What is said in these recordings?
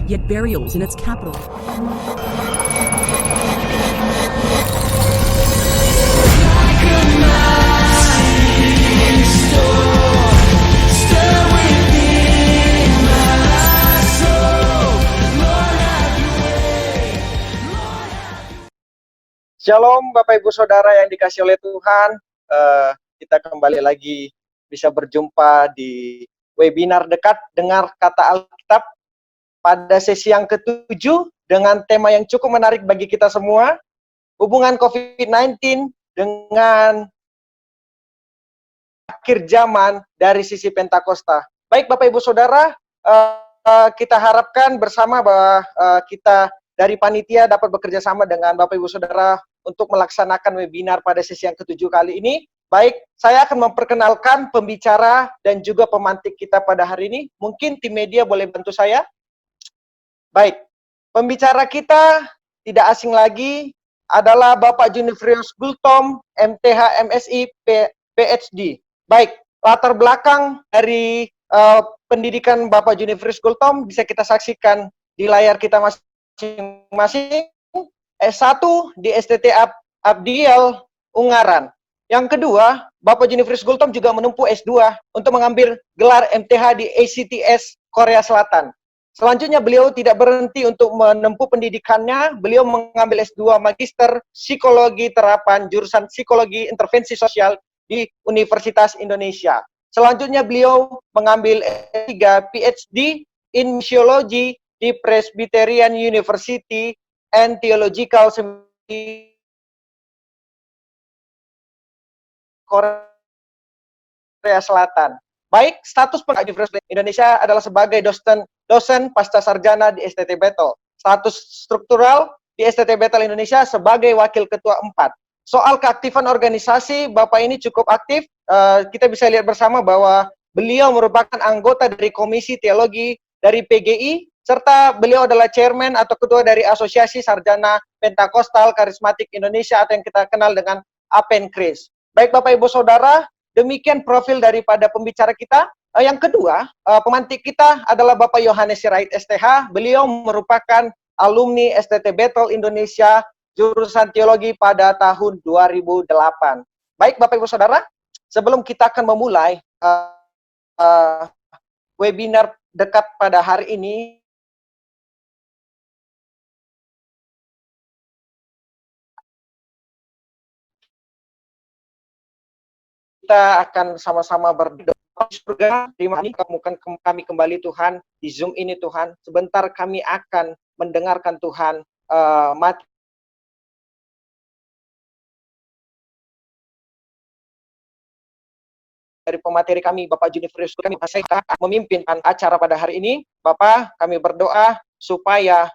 yet burials in its capital. Shalom Bapak Ibu Saudara yang dikasih oleh Tuhan. Kita kembali lagi bisa berjumpa di webinar dekat dengar kata Alkitab pada sesi yang ke-7 dengan tema yang cukup menarik bagi kita semua, hubungan COVID-19 dengan akhir zaman dari sisi Pentakosta. Baik Bapak Ibu Saudara, kita harapkan bersama bahwa kita dari panitia dapat bekerja sama dengan Bapak Ibu Saudara untuk melaksanakan webinar pada sesi yang ke-7 kali ini. Baik, saya akan memperkenalkan pembicara dan juga pemantik kita pada hari ini. Mungkin tim media boleh bantu saya? Baik, pembicara kita tidak asing lagi adalah Bapak Junifrius Gultom, MTH MSI PhD. Baik, latar belakang dari pendidikan Bapak Junifrius Gultom bisa kita saksikan di layar kita masing-masing. S1 di STT Abdiel Ungaran. Yang kedua, Bapak Junifrius Gultom juga menempuh S2 untuk mengambil gelar MTH di ACTS Korea Selatan. Selanjutnya beliau tidak berhenti untuk menempuh pendidikannya, beliau mengambil S2 Magister Psikologi Terapan jurusan Psikologi Intervensi Sosial di Universitas Indonesia. Selanjutnya beliau mengambil S3 PhD in Missiology di Presbyterian University and Theological Seminary Korea Selatan. Baik, status pengkaji Universitas Indonesia adalah sebagai dosen pasca sarjana di STT Battle. Status struktural di STT Battle Indonesia sebagai wakil ketua 4. Soal keaktifan organisasi, Bapak ini cukup aktif. Kita bisa lihat bersama bahwa beliau merupakan anggota dari Komisi Teologi dari PGI, serta beliau adalah chairman atau ketua dari Asosiasi Sarjana Pentakostal Karismatik Indonesia atau yang kita kenal dengan APENKRIS. Baik Bapak Ibu Saudara, demikian profil daripada pembicara kita. Yang kedua, pemantik kita adalah Bapak Yohanes Sirait STH. Beliau merupakan alumni STT Battle Indonesia, jurusan teologi pada tahun 2008. Baik Bapak Ibu Saudara, sebelum kita akan memulai webinar dekat pada hari ini, kita akan sama-sama berdoa. Surga, terima kasih kami kembali Tuhan di Zoom ini Tuhan. Sebentar kami akan mendengarkan Tuhan materi dari pemateri kami Bapak Junifrius. Kami memimpin acara pada hari ini. Bapak, kami berdoa supaya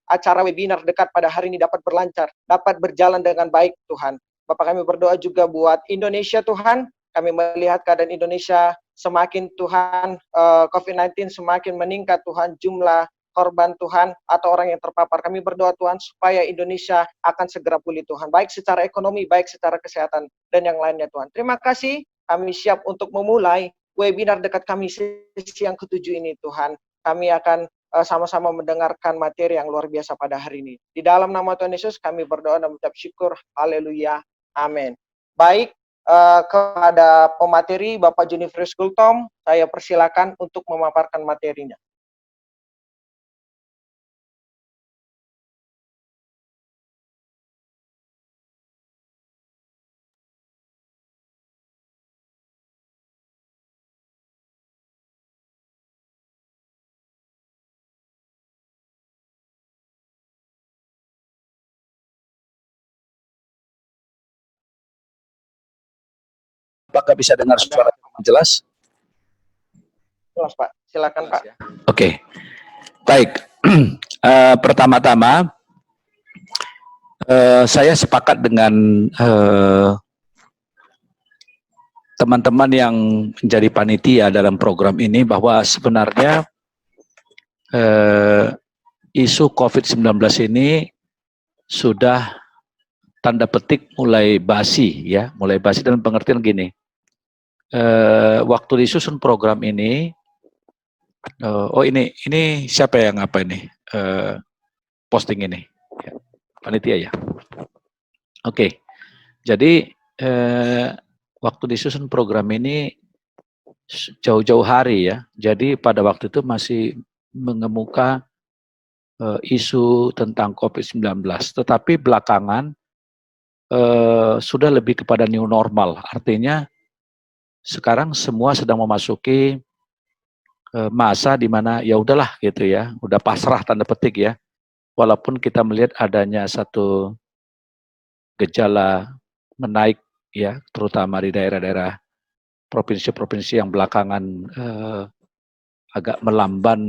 acara webinar dekat pada hari ini dapat berlancar, dapat berjalan dengan baik Tuhan. Bapak, kami berdoa juga buat Indonesia Tuhan. Kami melihat keadaan Indonesia semakin Tuhan, COVID-19 semakin meningkat Tuhan, jumlah korban Tuhan atau orang yang terpapar. Kami berdoa Tuhan supaya Indonesia akan segera pulih Tuhan, baik secara ekonomi, baik secara kesehatan, dan yang lainnya Tuhan. Terima kasih, kami siap untuk memulai webinar dekat kami sesi yang ke-7 ini Tuhan. Kami akan sama-sama mendengarkan materi yang luar biasa pada hari ini. Di dalam nama Tuhan Yesus kami berdoa dan mengucap syukur. Haleluya. Amin. Baik, kepada pemateri Bapak Junifrius Gultom, saya persilakan untuk memaparkan materinya. Apakah bisa dengar suara jelas? Jelas Pak, silakan Pak. Oke, baik. Pertama-tama, saya sepakat dengan teman-teman yang menjadi panitia dalam program ini bahwa sebenarnya isu COVID-19 ini sudah tanda petik mulai basi, ya, mulai basi dalam pengertian gini. Waktu disusun program ini, Oh ini siapa yang apa ini posting ini? Ya, panitia ya. Oke, jadi waktu disusun program ini jauh-jauh hari ya. Jadi pada waktu itu masih mengemuka isu tentang COVID-19, tetapi belakangan sudah lebih kepada new normal. Artinya sekarang semua sedang memasuki masa di mana ya udahlah gitu ya, udah pasrah tanda petik ya. Walaupun kita melihat adanya satu gejala menaik ya, terutama di daerah-daerah provinsi-provinsi yang belakangan agak melamban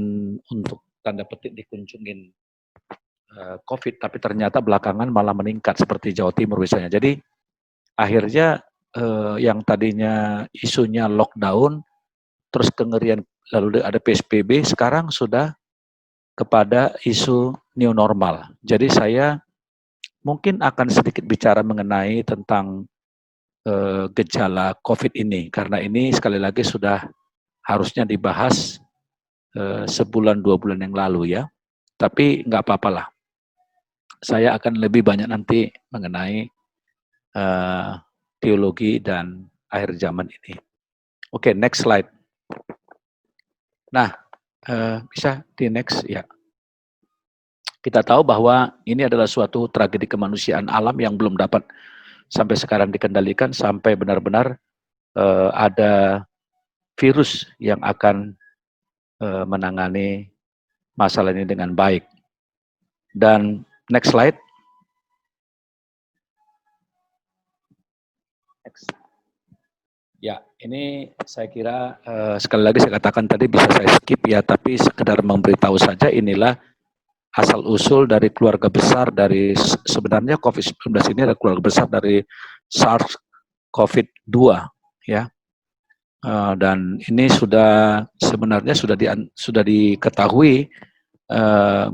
untuk tanda petik dikunjungin COVID, tapi ternyata belakangan malah meningkat seperti Jawa Timur misalnya. Jadi akhirnya yang tadinya isunya lockdown, terus kengerian lalu ada PSBB, sekarang sudah kepada isu new normal. Jadi saya mungkin akan sedikit bicara mengenai tentang gejala COVID ini, karena ini sekali lagi sudah harusnya dibahas sebulan 2 bulan yang lalu ya. Tapi nggak apa-apalah. Saya akan lebih banyak nanti mengenai teologi dan akhir zaman ini. Oke, next slide. Nah, bisa di next ya. Kita tahu bahwa ini adalah suatu tragedi kemanusiaan alam yang belum dapat sampai sekarang dikendalikan sampai benar-benar ada virus yang akan menangani masalah ini dengan baik. Dan next slide. Next. Ya, ini saya kira sekali lagi saya katakan tadi bisa saya skip ya, tapi sekedar memberitahu saja inilah asal-usul dari keluarga besar dari sebenarnya COVID-19 ini adalah keluarga besar dari SARS-CoV-2 ya. Dan ini sebenarnya sudah diketahui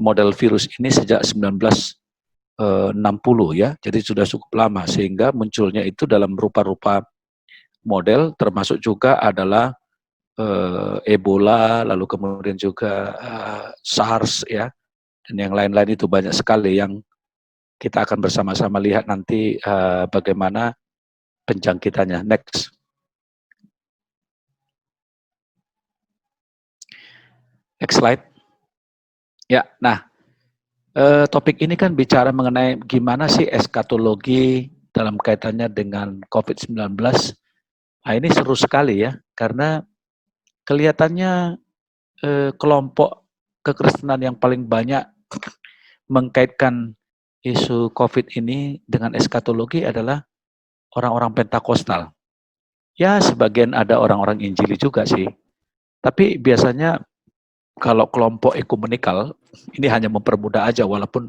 model virus ini sejak 1960 ya. Jadi sudah cukup lama sehingga munculnya itu dalam rupa-rupa model termasuk juga adalah Ebola, lalu kemudian juga SARS ya, dan yang lain-lain itu banyak sekali yang kita akan bersama-sama lihat nanti bagaimana penjangkitannya. Next. Next slide. Ya, nah topik ini kan bicara mengenai gimana sih eskatologi dalam kaitannya dengan COVID-19. Nah ini seru sekali ya, karena kelihatannya kelompok kekristenan yang paling banyak mengkaitkan isu COVID ini dengan eskatologi adalah orang-orang Pentakosta. Ya sebagian ada orang-orang Injili juga sih, tapi biasanya kalau kelompok ekumenikal ini hanya mempermudah aja, walaupun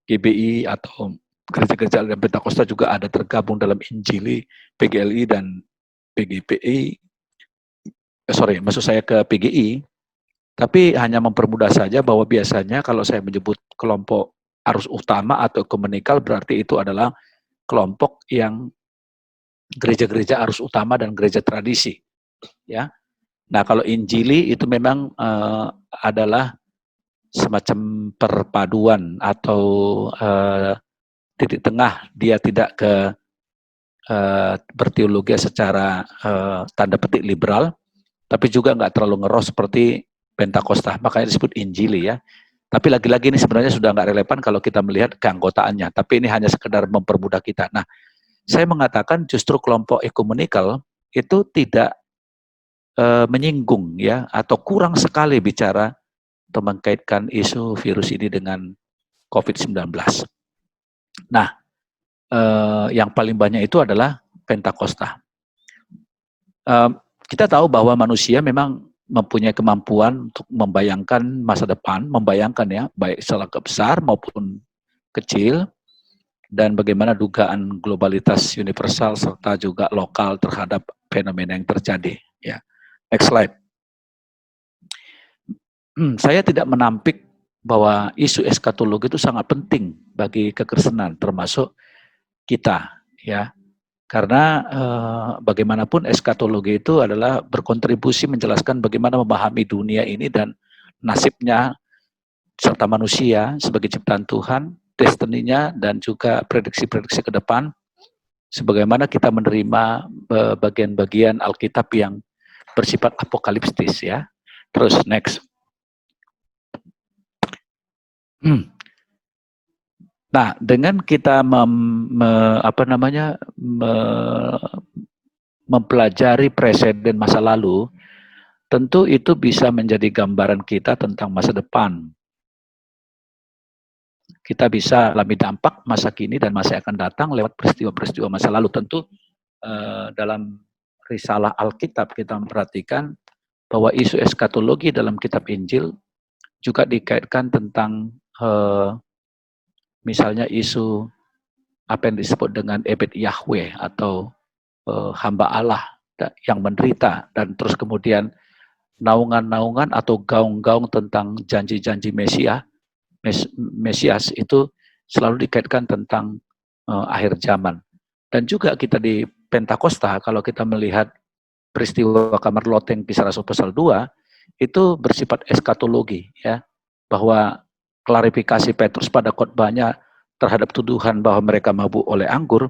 GBI atau gereja-gereja aliran Pentakosta juga ada tergabung dalam Injili, PGLI dan PGPI. Maksud saya ke PGI, tapi hanya mempermudah saja bahwa biasanya kalau saya menyebut kelompok arus utama atau ekumenikal berarti itu adalah kelompok yang gereja-gereja arus utama dan gereja tradisi, ya. Nah kalau Injili itu memang adalah semacam perpaduan atau titik tengah, dia tidak berteologi secara tanda petik liberal, tapi juga nggak terlalu ngeros seperti Pentakosta, makanya disebut Injili ya. Tapi lagi-lagi ini sebenarnya sudah nggak relevan kalau kita melihat keanggotaannya, tapi ini hanya sekedar mempermudah kita. Nah, saya mengatakan justru kelompok ekumenikal itu tidak menyinggung ya, atau kurang sekali bicara atau mengkaitkan isu virus ini dengan COVID-19. Nah, yang paling banyak itu adalah Pentakosta. Kita tahu bahwa manusia memang mempunyai kemampuan untuk membayangkan masa depan, membayangkan ya, baik skala besar maupun kecil, dan bagaimana dugaan globalitas universal serta juga lokal terhadap fenomena yang terjadi. Ya, next slide. Saya tidak menampik bahwa isu eskatologi itu sangat penting bagi kekristenan, termasuk kita, ya. Karena bagaimanapun eskatologi itu adalah berkontribusi menjelaskan bagaimana memahami dunia ini dan nasibnya serta manusia sebagai ciptaan Tuhan, destininya dan juga prediksi-prediksi ke depan, sebagaimana kita menerima bagian-bagian Alkitab yang bersifat apokaliptis ya. Terus next. Nah, dengan kita mempelajari presiden masa lalu, tentu itu bisa menjadi gambaran kita tentang masa depan. Kita bisa alami dampak masa kini dan masa yang akan datang lewat peristiwa-peristiwa masa lalu. Tentu dalam risalah Alkitab kita memperhatikan bahwa isu eskatologi dalam kitab Injil juga dikaitkan tentang misalnya isu apa yang disebut dengan Ebed Yahweh atau hamba Allah yang menderita, dan terus kemudian naungan-naungan atau gaung-gaung tentang janji-janji Mesias itu selalu dikaitkan tentang akhir zaman. Dan juga kita di Pentakosta, kalau kita melihat peristiwa kamar loteng Kisah Rasul pasal 2, itu bersifat eskatologi, ya, bahwa klarifikasi Petrus pada khotbahnya terhadap tuduhan bahwa mereka mabuk oleh anggur,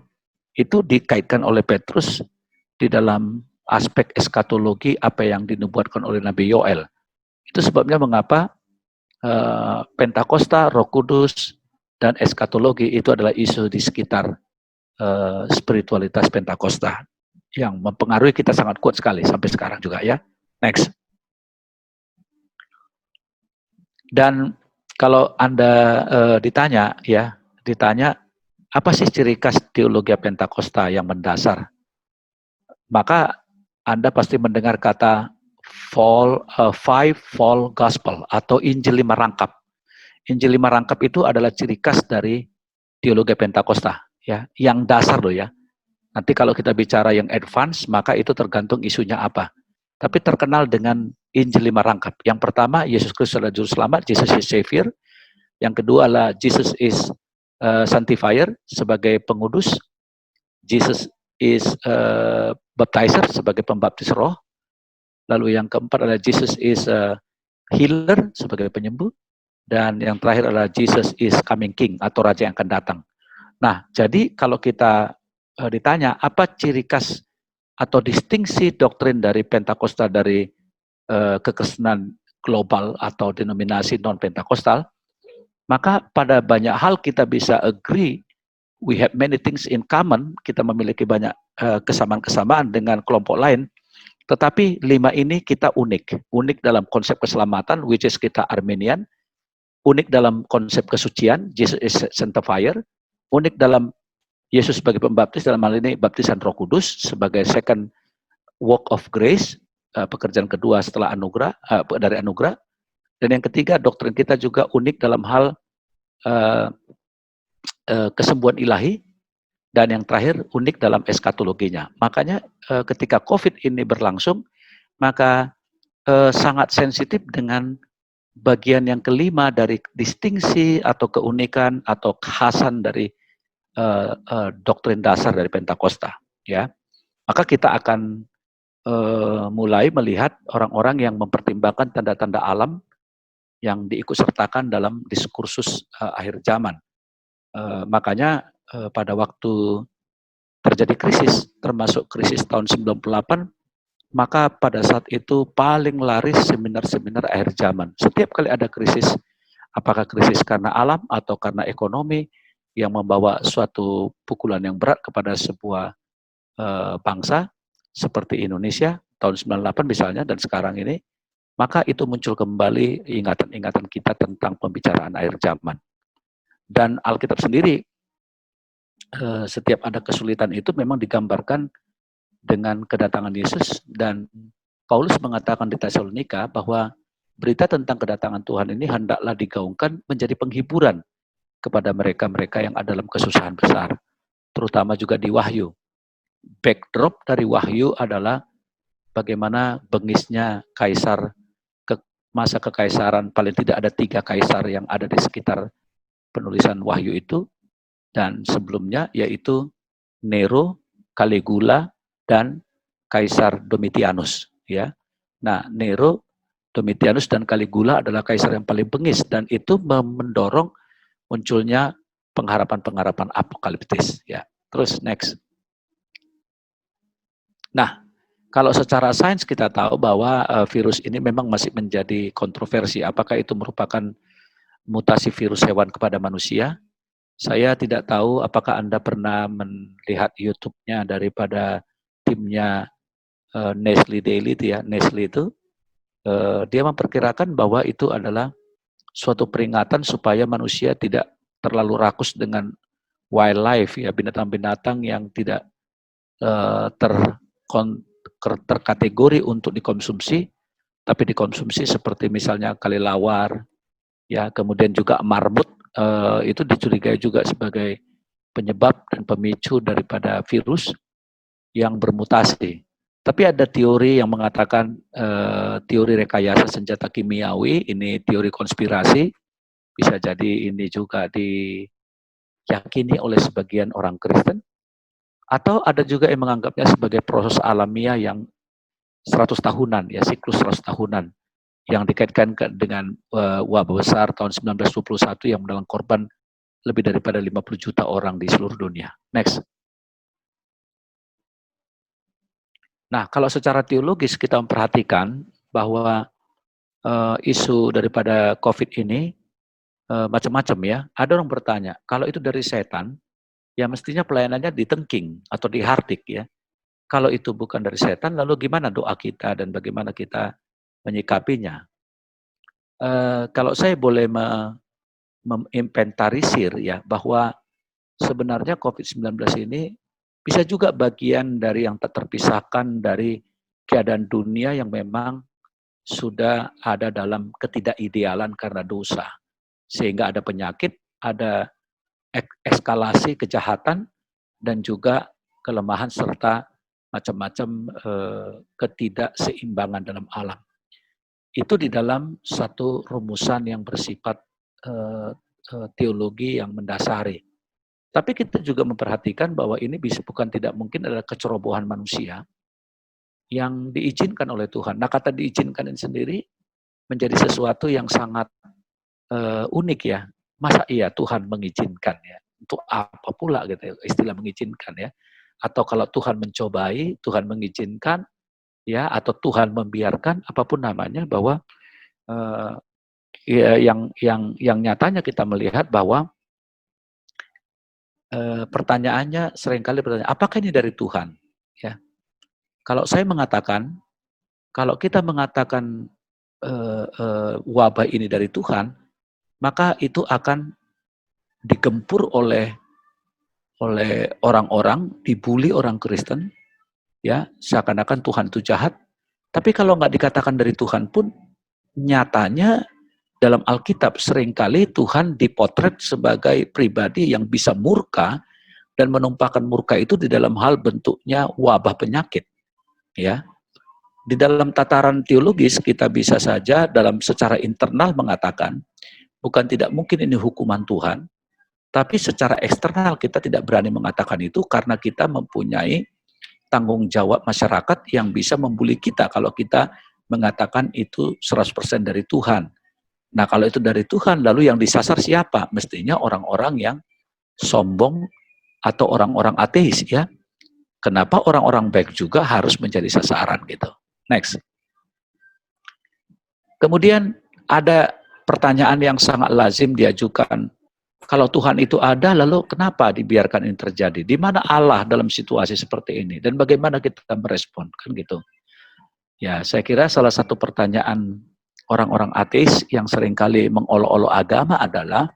itu dikaitkan oleh Petrus di dalam aspek eskatologi apa yang dinubuatkan oleh Nabi Yoel. Itu sebabnya mengapa Pentakosta, Roh Kudus, dan eskatologi itu adalah isu di sekitar spiritualitas Pentakosta yang mempengaruhi kita sangat kuat sekali sampai sekarang juga ya. Next. Dan kalau Anda ditanya apa sih ciri khas teologi Pentakosta yang mendasar? Maka Anda pasti mendengar kata five fold gospel atau Injil 5 rangkap. Injil 5 rangkap itu adalah ciri khas dari teologi Pentakosta, ya, yang dasar loh ya. Nanti kalau kita bicara yang advance, maka itu tergantung isunya apa. Tapi terkenal dengan Injil 5 rangkap. Yang pertama, Yesus Kristus adalah Juru Selamat, Jesus is Savior. Yang kedua adalah Jesus is Sanctifier sebagai pengudus. Jesus is Baptizer sebagai pembaptis roh. Lalu yang keempat adalah Jesus is Healer sebagai penyembuh. Dan yang terakhir adalah Jesus is Coming King atau Raja yang akan datang. Nah, jadi kalau kita ditanya apa ciri khas atau distingsi doktrin dari Pentakosta dari kekristenan global atau denominasi non-Pentakostal, maka pada banyak hal kita bisa agree, we have many things in common, kita memiliki banyak kesamaan-kesamaan dengan kelompok lain, tetapi 5 ini kita unik dalam konsep keselamatan, which is kita Arminian, unik dalam konsep kesucian, Jesus is Sanctifier, unik dalam Yesus sebagai pembaptis, dalam hal ini baptisan Roh Kudus sebagai second work of grace, pekerjaan kedua setelah anugerah, dari anugerah. Dan yang ketiga, doktrin kita juga unik dalam hal kesembuhan ilahi. Dan yang terakhir, unik dalam eskatologinya. Makanya ketika COVID ini berlangsung, maka sangat sensitif dengan bagian yang kelima dari distingsi atau keunikan atau khasan dari doktrin dasar dari Pentakosta, ya. Maka kita akan mulai melihat orang-orang yang mempertimbangkan tanda-tanda alam yang diikutsertakan dalam diskursus akhir zaman. Makanya pada waktu terjadi krisis, termasuk krisis tahun 98, maka pada saat itu paling laris seminar-seminar akhir zaman. Setiap kali ada krisis, apakah krisis karena alam atau karena ekonomi, yang membawa suatu pukulan yang berat kepada sebuah bangsa seperti Indonesia tahun 98 misalnya dan sekarang ini, maka itu muncul kembali ingatan-ingatan kita tentang pembicaraan akhir zaman. Dan Alkitab sendiri setiap ada kesulitan itu memang digambarkan dengan kedatangan Yesus, dan Paulus mengatakan di Tesalonika bahwa berita tentang kedatangan Tuhan ini hendaklah digaungkan menjadi penghiburan kepada mereka-mereka yang ada dalam kesusahan besar, terutama juga di Wahyu. Backdrop dari Wahyu adalah bagaimana bengisnya kaisar, masa kekaisaran, paling tidak ada 3 kaisar yang ada di sekitar penulisan Wahyu itu, dan sebelumnya yaitu Nero, Caligula, dan Kaisar Domitianus. Ya, nah Nero, Domitianus, dan Caligula adalah kaisar yang paling bengis, dan itu mendorong munculnya pengharapan-pengharapan apokaliptis. Ya, terus next. Nah, kalau secara sains kita tahu bahwa virus ini memang masih menjadi kontroversi. Apakah itu merupakan mutasi virus hewan kepada manusia? Saya tidak tahu apakah Anda pernah melihat YouTube-nya daripada timnya Nestle Daily itu ya. Nestle itu dia memperkirakan bahwa itu adalah suatu peringatan supaya manusia tidak terlalu rakus dengan wildlife ya, binatang-binatang yang tidak terkategori untuk dikonsumsi, tapi dikonsumsi seperti misalnya kelelawar, ya, kemudian juga marmut, itu dicurigai juga sebagai penyebab dan pemicu daripada virus yang bermutasi. Tapi ada teori yang mengatakan teori rekayasa senjata kimiawi, ini teori konspirasi, bisa jadi ini juga diyakini oleh sebagian orang Kristen, atau ada juga yang menganggapnya sebagai proses alamiah yang 100 tahunan, ya, siklus 100 tahunan, yang dikaitkan dengan wabah besar tahun 1921 yang menelan korban lebih daripada 50 juta orang di seluruh dunia. Next. Nah, kalau secara teologis kita memperhatikan bahwa isu daripada COVID ini macam-macam ya. Ada orang bertanya, kalau itu dari setan, ya mestinya pelayanannya ditengking atau dihardik ya. Kalau itu bukan dari setan, lalu gimana doa kita dan bagaimana kita menyikapinya? Kalau saya boleh menginventarisir ya, bahwa sebenarnya COVID-19 ini bisa juga bagian dari yang tak terpisahkan dari keadaan dunia yang memang sudah ada dalam ketidakidealan karena dosa. Sehingga ada penyakit, ada eskalasi kejahatan, dan juga kelemahan serta macam-macam ketidakseimbangan dalam alam. Itu di dalam satu rumusan yang bersifat teologi yang mendasari. Tapi kita juga memperhatikan bahwa ini bukan tidak mungkin adalah kecerobohan manusia yang diizinkan oleh Tuhan. Nah, kata diizinkan ini sendiri menjadi sesuatu yang sangat unik ya. Masa iya Tuhan mengizinkan ya? Untuk apa pula gitu ya, istilah mengizinkan ya? Atau kalau Tuhan mencobai, Tuhan mengizinkan ya, atau Tuhan membiarkan, apapun namanya, bahwa yang nyatanya kita melihat bahwa pertanyaannya seringkali bertanya, apakah ini dari Tuhan? Ya, kalau saya mengatakan, kalau kita mengatakan wabah ini dari Tuhan, maka itu akan digempur oleh orang-orang, dibully orang Kristen, ya, seakan-akan Tuhan itu jahat. Tapi kalau nggak dikatakan dari Tuhan pun, nyatanya dalam Alkitab seringkali Tuhan dipotret sebagai pribadi yang bisa murka dan menumpahkan murka itu di dalam hal bentuknya wabah penyakit. Ya, di dalam tataran teologis kita bisa saja dalam secara internal mengatakan bukan tidak mungkin ini hukuman Tuhan, tapi secara eksternal kita tidak berani mengatakan itu karena kita mempunyai tanggung jawab masyarakat yang bisa membuli kita kalau kita mengatakan itu 100% dari Tuhan. Nah, kalau itu dari Tuhan, lalu yang disasar siapa? Mestinya orang-orang yang sombong atau orang-orang ateis ya. Kenapa orang-orang baik juga harus menjadi sasaran gitu. Next. Kemudian ada pertanyaan yang sangat lazim diajukan. Kalau Tuhan itu ada, lalu kenapa dibiarkan ini terjadi? Di mana Allah dalam situasi seperti ini? Dan bagaimana kita merespon? Kan gitu. Ya, saya kira salah satu pertanyaan orang-orang ateis yang seringkali mengolok-olok agama adalah,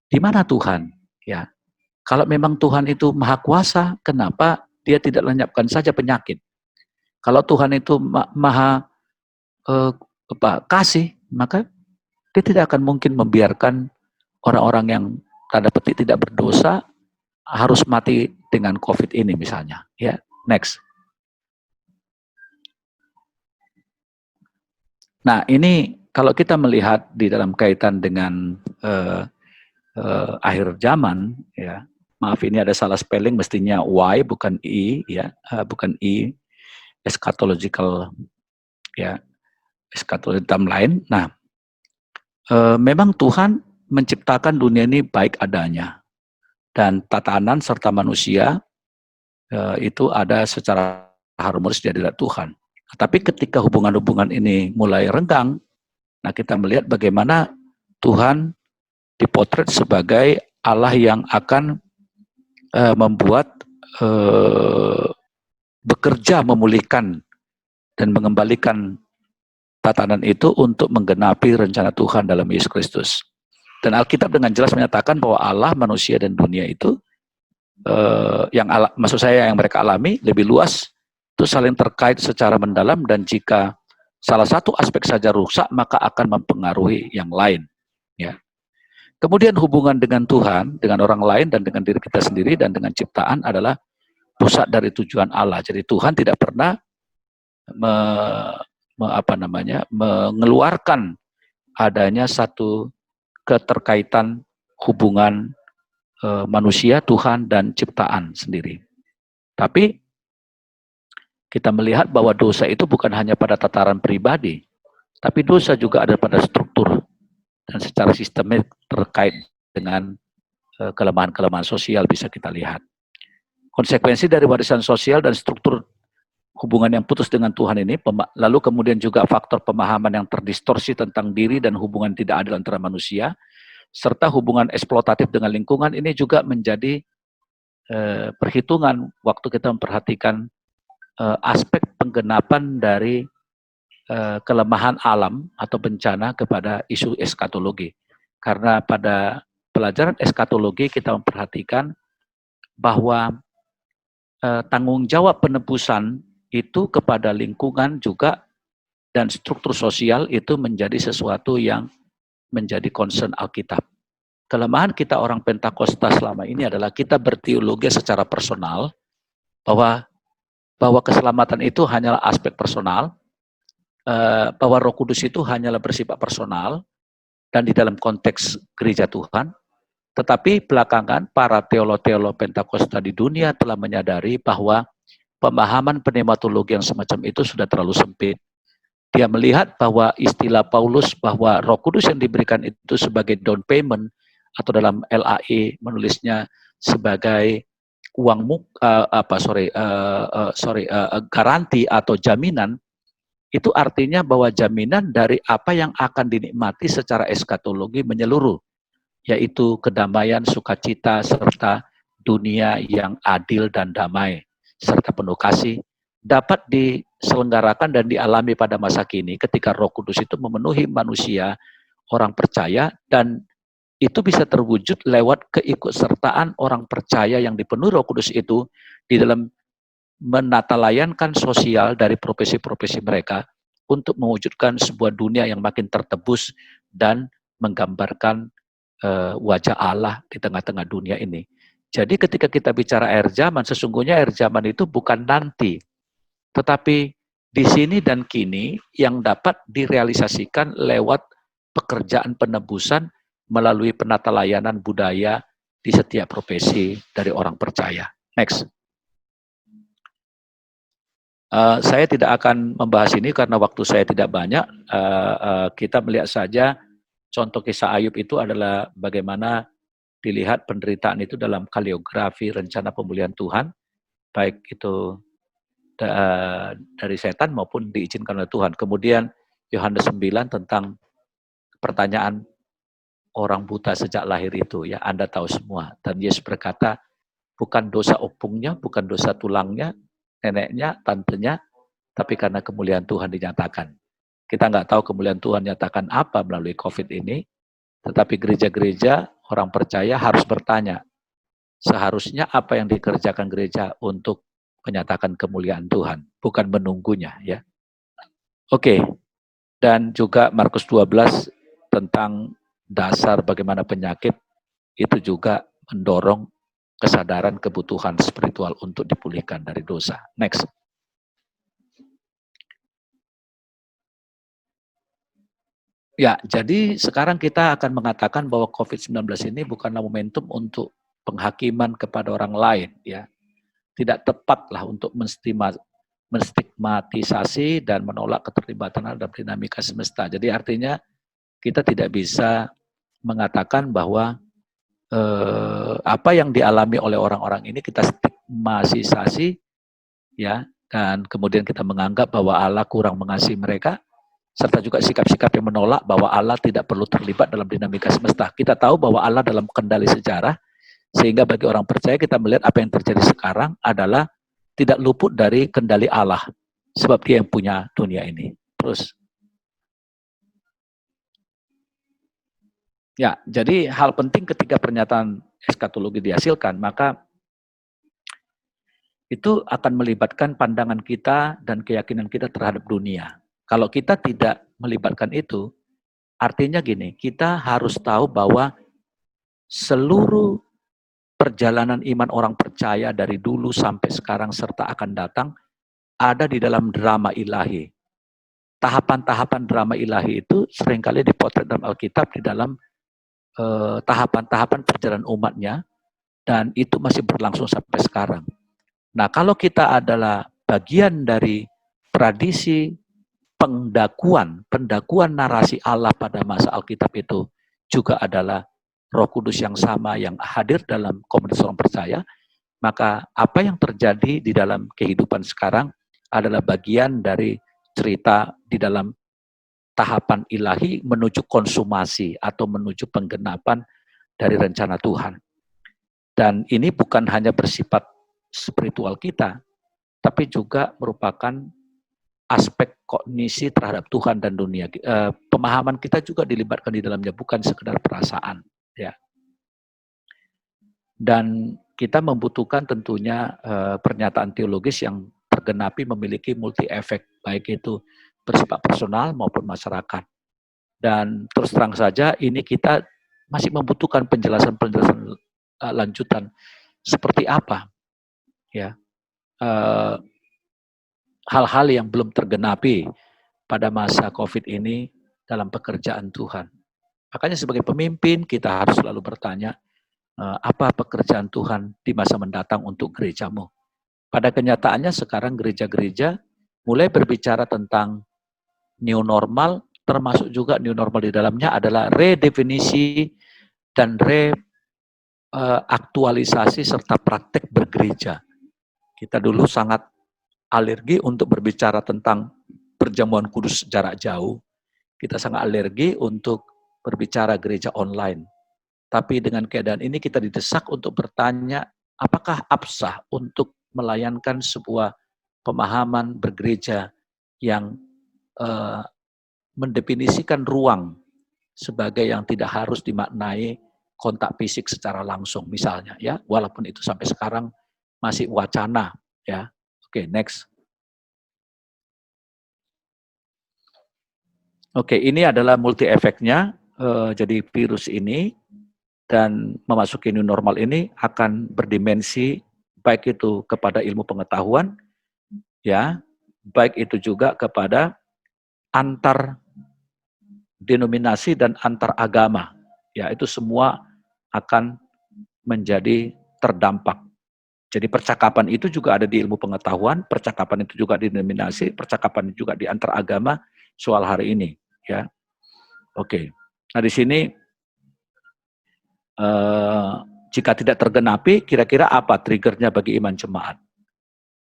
di mana Tuhan? Ya, kalau memang Tuhan itu maha kuasa, kenapa dia tidak lenyapkan saja penyakit? Kalau Tuhan itu maha kasih, maka dia tidak akan mungkin membiarkan orang-orang yang tanda petik tidak berdosa harus mati dengan COVID ini misalnya. Ya, next. Nah, ini kalau kita melihat di dalam kaitan dengan akhir zaman, ya, maaf ini ada salah spelling, mestinya Y bukan I ya, bukan I, eschatological ya, eschatological timeline. Nah, memang Tuhan menciptakan dunia ini baik adanya dan tatanan serta manusia itu ada secara harmonis di hadapan Tuhan. Tapi ketika hubungan-hubungan ini mulai renggang, nah kita melihat bagaimana Tuhan dipotret sebagai Allah yang akan membuat bekerja memulihkan dan mengembalikan tatanan itu untuk menggenapi rencana Tuhan dalam Yesus Kristus. Dan Alkitab dengan jelas menyatakan bahwa Allah, manusia, dan dunia itu maksud saya yang mereka alami lebih luas, itu saling terkait secara mendalam, dan jika salah satu aspek saja rusak, maka akan mempengaruhi yang lain. Ya. Kemudian hubungan dengan Tuhan, dengan orang lain, dan dengan diri kita sendiri, dan dengan ciptaan adalah pusat dari tujuan Allah. Jadi Tuhan tidak pernah mengeluarkan adanya satu keterkaitan hubungan manusia, Tuhan, dan ciptaan sendiri. Tapi kita melihat bahwa dosa itu bukan hanya pada tataran pribadi, tapi dosa juga ada pada struktur dan secara sistemik terkait dengan kelemahan-kelemahan sosial bisa kita lihat. Konsekuensi dari warisan sosial dan struktur hubungan yang putus dengan Tuhan ini, lalu kemudian juga faktor pemahaman yang terdistorsi tentang diri dan hubungan tidak adil antara manusia, serta hubungan eksploitatif dengan lingkungan ini juga menjadi perhitungan waktu kita memperhatikan aspek penggenapan dari kelemahan alam atau bencana kepada isu eskatologi. Karena pada pelajaran eskatologi kita memperhatikan bahwa tanggung jawab penebusan itu kepada lingkungan juga dan struktur sosial itu menjadi sesuatu yang menjadi concern Alkitab. Kelemahan kita orang Pentakosta selama ini adalah kita berteologi secara personal, bahwa keselamatan itu hanyalah aspek personal, bahwa Roh Kudus itu hanyalah bersifat personal dan di dalam konteks gereja Tuhan. Tetapi belakangan para teolog-teolog Pentakosta di dunia telah menyadari bahwa pemahaman pneumatologi yang semacam itu sudah terlalu sempit. Dia melihat bahwa istilah Paulus bahwa Roh Kudus yang diberikan itu sebagai down payment, atau dalam LAE menulisnya sebagai garansi atau jaminan, itu artinya bahwa jaminan dari apa yang akan dinikmati secara eskatologi menyeluruh, yaitu kedamaian, sukacita, serta dunia yang adil dan damai, serta penuh kasih, dapat diselenggarakan dan dialami pada masa kini ketika Roh Kudus itu memenuhi manusia, orang percaya, dan itu bisa terwujud lewat keikutsertaan orang percaya yang dipenuhi Roh Kudus itu di dalam menatalayankan sosial dari profesi-profesi mereka untuk mewujudkan sebuah dunia yang makin tertebus dan menggambarkan wajah Allah di tengah-tengah dunia ini. Jadi ketika kita bicara akhir zaman, sesungguhnya akhir zaman itu bukan nanti, tetapi di sini dan kini yang dapat direalisasikan lewat pekerjaan penebusan melalui penata layanan budaya di setiap profesi dari orang percaya. Next. Saya tidak akan membahas ini karena waktu saya tidak banyak. Kita melihat saja contoh kisah Ayub itu adalah bagaimana dilihat penderitaan itu dalam kaliografi rencana pemulihan Tuhan, baik itu dari setan maupun diizinkan oleh Tuhan. Kemudian Yohanes 9 tentang pertanyaan orang buta sejak lahir itu, ya Anda tahu semua. Dan Yesus berkata, bukan dosa opungnya, bukan dosa tulangnya, neneknya, tantenya, tapi karena kemuliaan Tuhan dinyatakan. Kita nggak tahu kemuliaan Tuhan nyatakan apa melalui COVID ini, tetapi gereja-gereja orang percaya harus bertanya, seharusnya apa yang dikerjakan gereja untuk menyatakan kemuliaan Tuhan, bukan menunggunya, ya. Oke, dan juga Markus 12 tentang dasar bagaimana penyakit itu juga mendorong kesadaran kebutuhan spiritual untuk dipulihkan dari dosa. Next. Ya, jadi sekarang kita akan mengatakan bahwa COVID-19 ini bukanlah momentum untuk penghakiman kepada orang lain, ya. Tidak tepatlah untuk menstigmatisasi dan menolak keterlibatan dalam dinamika semesta. Jadi artinya kita tidak bisa mengatakan bahwa apa yang dialami oleh orang-orang ini kita stigmatisasi, ya, dan kemudian kita menganggap bahwa Allah kurang mengasihi mereka, serta juga sikap-sikap yang menolak bahwa Allah tidak perlu terlibat dalam dinamika semesta. Kita tahu bahwa Allah dalam kendali sejarah, sehingga bagi orang percaya kita melihat apa yang terjadi sekarang adalah tidak luput dari kendali Allah, sebab Dia yang punya dunia ini. Terus, ya, jadi hal penting ketika pernyataan eskatologi dihasilkan, maka itu akan melibatkan pandangan kita dan keyakinan kita terhadap dunia. Kalau kita tidak melibatkan itu, artinya gini, kita harus tahu bahwa seluruh perjalanan iman orang percaya dari dulu sampai sekarang serta akan datang ada di dalam drama ilahi. Tahapan-tahapan drama ilahi itu seringkali dipotret dalam Alkitab di dalam tahapan-tahapan perjalanan umatnya, dan itu masih berlangsung sampai sekarang. Nah, kalau kita adalah bagian dari tradisi pendakuan narasi Allah pada masa Alkitab itu juga adalah Roh Kudus yang sama yang hadir dalam komunitas orang percaya, maka apa yang terjadi di dalam kehidupan sekarang adalah bagian dari cerita di dalam tahapan ilahi menuju konsumasi atau menuju penggenapan dari rencana Tuhan. Dan ini bukan hanya bersifat spiritual kita, tapi juga merupakan aspek kognisi terhadap Tuhan dan dunia. Pemahaman kita juga dilibatkan di dalamnya, bukan sekedar perasaan. Ya. Dan kita membutuhkan tentunya pernyataan teologis yang tergenapi memiliki multi efek, baik itu bersifat personal maupun masyarakat. Dan terus terang saja ini kita masih membutuhkan penjelasan-penjelasan lanjutan seperti apa, ya, hal-hal yang belum tergenapi pada masa COVID ini dalam pekerjaan Tuhan. Makanya sebagai pemimpin kita harus selalu bertanya, apa pekerjaan Tuhan di masa mendatang untuk gerejamu? Pada kenyataannya sekarang gereja-gereja mulai berbicara tentang new normal, termasuk juga new normal di dalamnya adalah redefinisi dan aktualisasi serta praktek bergereja. Kita dulu sangat alergi untuk berbicara tentang perjamuan kudus jarak jauh. Kita sangat alergi untuk berbicara gereja online. Tapi dengan keadaan ini kita didesak untuk bertanya, apakah absah untuk melayangkan sebuah pemahaman bergereja yang mendefinisikan ruang sebagai yang tidak harus dimaknai kontak fisik secara langsung misalnya, ya, walaupun itu sampai sekarang masih wacana, ya. Oke, next. Oke, ini adalah multi efeknya. Jadi virus ini dan memasuki new normal ini akan berdimensi baik itu kepada ilmu pengetahuan, ya, baik itu juga kepada antar denominasi dan antar agama, ya, itu semua akan menjadi terdampak. Jadi percakapan itu juga ada di ilmu pengetahuan, percakapan itu juga di denominasi, percakapan juga di antar agama soal hari ini, ya. Oke. Nah, di sini jika tidak tergenapi, kira-kira apa triggernya bagi iman jemaat?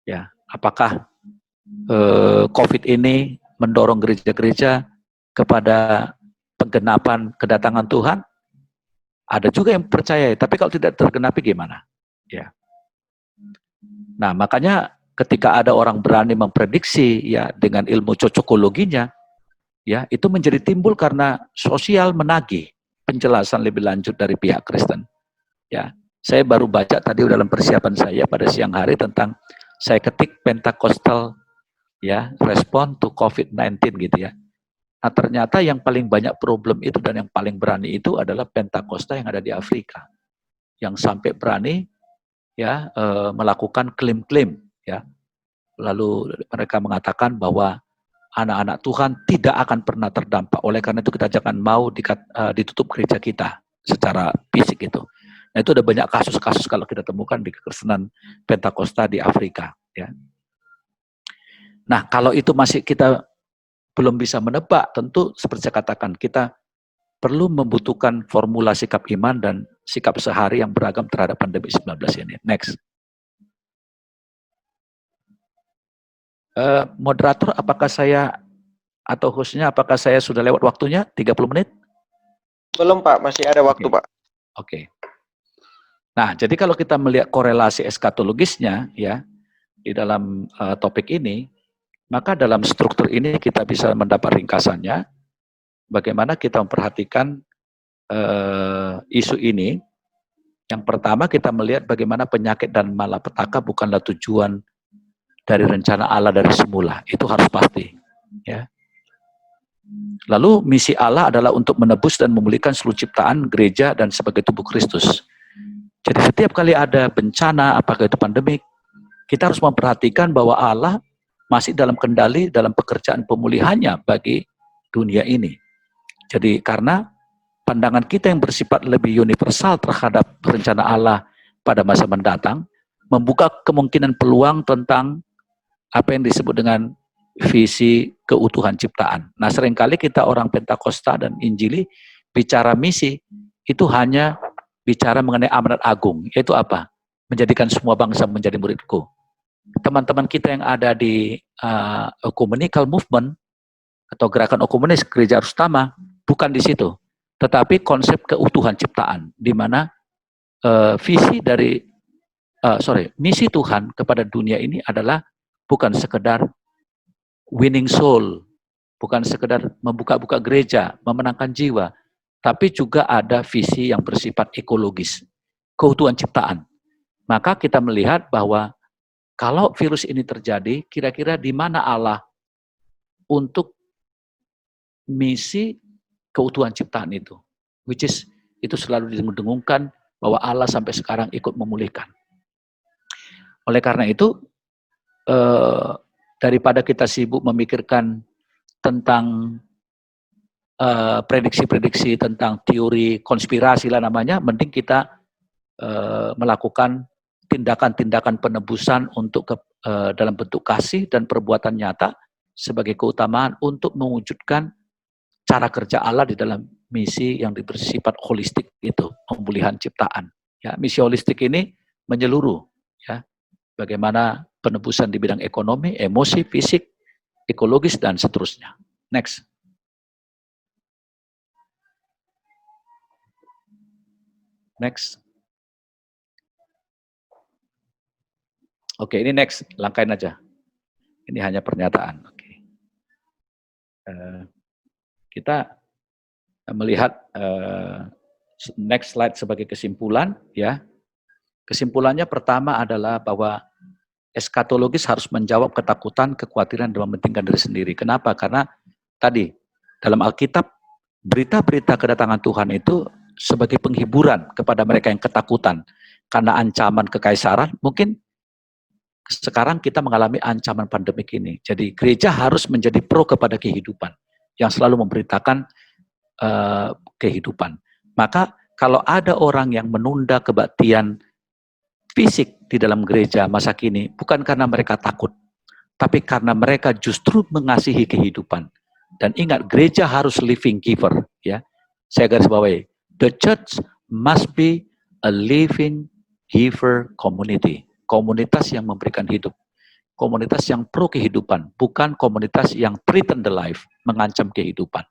Ya, apakah COVID ini mendorong gereja-gereja kepada penggenapan kedatangan Tuhan? Ada juga yang percaya, tapi kalau tidak tergenapi gimana? Ya. Nah, makanya ketika ada orang berani memprediksi, ya, dengan ilmu cocokologinya, ya, itu menjadi timbul karena sosial menagih penjelasan lebih lanjut dari pihak Kristen. Ya, saya baru baca tadi dalam persiapan saya pada siang hari tentang saya ketik Pentecostal, ya, respon to COVID-19 gitu ya. Nah, ternyata yang paling banyak problem itu dan yang paling berani itu adalah Pentakosta yang ada di Afrika, yang sampai berani, ya, melakukan klaim-klaim, ya. Lalu mereka mengatakan bahwa anak-anak Tuhan tidak akan pernah terdampak. Oleh karena itu kita jangan mau ditutup gereja kita secara fisik itu. Nah, itu ada banyak kasus-kasus kalau kita temukan di kekristenan Pentakosta di Afrika. Ya. Nah, kalau itu masih kita belum bisa menebak, tentu seperti saya katakan, kita perlu membutuhkan formula sikap iman dan sikap sehari yang beragam terhadap pandemi 19 ini. Next. Moderator, apakah saya atau hostnya, apakah saya sudah lewat waktunya 30 menit? Belum Pak, masih ada waktu Pak. Oke. Nah, jadi kalau kita melihat korelasi eskatologisnya ya di dalam topik ini, maka dalam struktur ini kita bisa mendapat ringkasannya bagaimana kita memperhatikan isu ini. Yang pertama kita melihat bagaimana penyakit dan malapetaka bukanlah tujuan dari rencana Allah dari semula. Itu harus pasti. Ya. Lalu misi Allah adalah untuk menebus dan memulihkan seluruh ciptaan, gereja, dan sebagai tubuh Kristus. Jadi setiap kali ada bencana, apakah itu pandemik, kita harus memperhatikan bahwa Allah masih dalam kendali dalam pekerjaan pemulihannya bagi dunia ini. Jadi karena pandangan kita yang bersifat lebih universal terhadap rencana Allah pada masa mendatang, membuka kemungkinan peluang tentang apa yang disebut dengan visi keutuhan ciptaan. Nah, seringkali kita orang Pentakosta dan Injili bicara misi itu hanya bicara mengenai amanat agung, yaitu apa? Menjadikan semua bangsa menjadi muridku. Teman-teman kita yang ada di ecumenical movement atau gerakan okumenis gereja Arus Utama bukan di situ, tetapi konsep keutuhan ciptaan, di mana misi Tuhan kepada dunia ini adalah bukan sekedar winning soul, bukan sekedar membuka-buka gereja, memenangkan jiwa, tapi juga ada visi yang bersifat ekologis, keutuhan ciptaan. Maka kita melihat bahwa kalau virus ini terjadi, kira-kira di mana Allah untuk misi keutuhan ciptaan itu, which is itu selalu didengungkan bahwa Allah sampai sekarang ikut memulihkan. Oleh karena itu, daripada kita sibuk memikirkan tentang prediksi-prediksi tentang teori konspirasi lah namanya, mending kita melakukan tindakan-tindakan penebusan untuk dalam bentuk kasih dan perbuatan nyata sebagai keutamaan untuk mewujudkan cara kerja Allah di dalam misi yang bersifat holistik itu, pemulihan ciptaan. Ya, misi holistik ini menyeluruh, ya, bagaimana penebusan di bidang ekonomi, emosi, fisik, ekologis, dan seterusnya. Next. Next. Oke, ini next, langkain aja. Ini hanya pernyataan. Oke. Kita melihat next slide sebagai kesimpulan, ya. Kesimpulannya pertama adalah bahwa eskatologis harus menjawab ketakutan, kekhawatiran, dan mementingkan diri sendiri. Kenapa? Karena tadi dalam Alkitab berita-berita kedatangan Tuhan itu sebagai penghiburan kepada mereka yang ketakutan karena ancaman kekaisaran. Mungkin sekarang kita mengalami ancaman pandemik ini. Jadi gereja harus menjadi pro kepada kehidupan yang selalu memberitakan kehidupan. Maka kalau ada orang yang menunda kebaktian fisik di dalam gereja masa kini, bukan karena mereka takut, tapi karena mereka justru mengasihi kehidupan. Dan ingat, gereja harus living giver. Ya, saya garis bawahi, the church must be a living giver community. Komunitas yang memberikan hidup. Komunitas yang pro kehidupan, bukan komunitas yang threaten the life, mengancam kehidupan.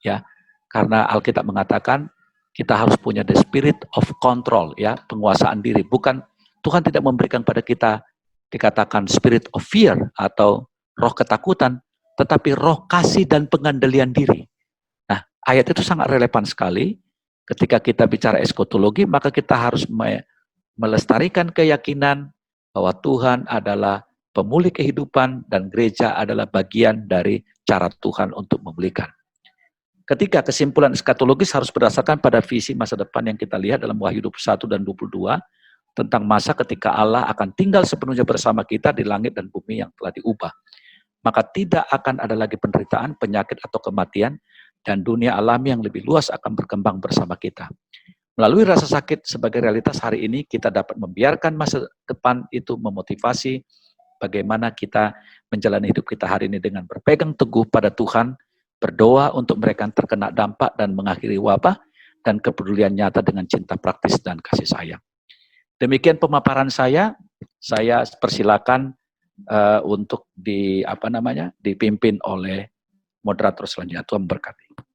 Ya, karena Alkitab mengatakan kita harus punya the spirit of control, ya, penguasaan diri. Bukan, Tuhan tidak memberikan pada kita dikatakan spirit of fear atau roh ketakutan, tetapi roh kasih dan pengendalian diri. Nah, ayat itu sangat relevan sekali. Ketika kita bicara eskatologi, maka kita harus melestarikan keyakinan bahwa Tuhan adalah pemulih kehidupan dan gereja adalah bagian dari cara Tuhan untuk memulihkan. Ketika kesimpulan eskatologis harus berdasarkan pada visi masa depan yang kita lihat dalam Wahyu 21 dan 22 tentang masa ketika Allah akan tinggal sepenuhnya bersama kita di langit dan bumi yang telah diubah. Maka tidak akan ada lagi penderitaan, penyakit atau kematian, dan dunia alami yang lebih luas akan berkembang bersama kita. Melalui rasa sakit sebagai realitas hari ini, kita dapat membiarkan masa depan itu memotivasi bagaimana kita menjalani hidup kita hari ini dengan berpegang teguh pada Tuhan, berdoa untuk mereka yang terkena dampak dan mengakhiri wabah, dan kepedulian nyata dengan cinta praktis dan kasih sayang. Demikian pemaparan saya persilakan untuk dipimpin oleh moderator selanjutnya. Tuhan berkati.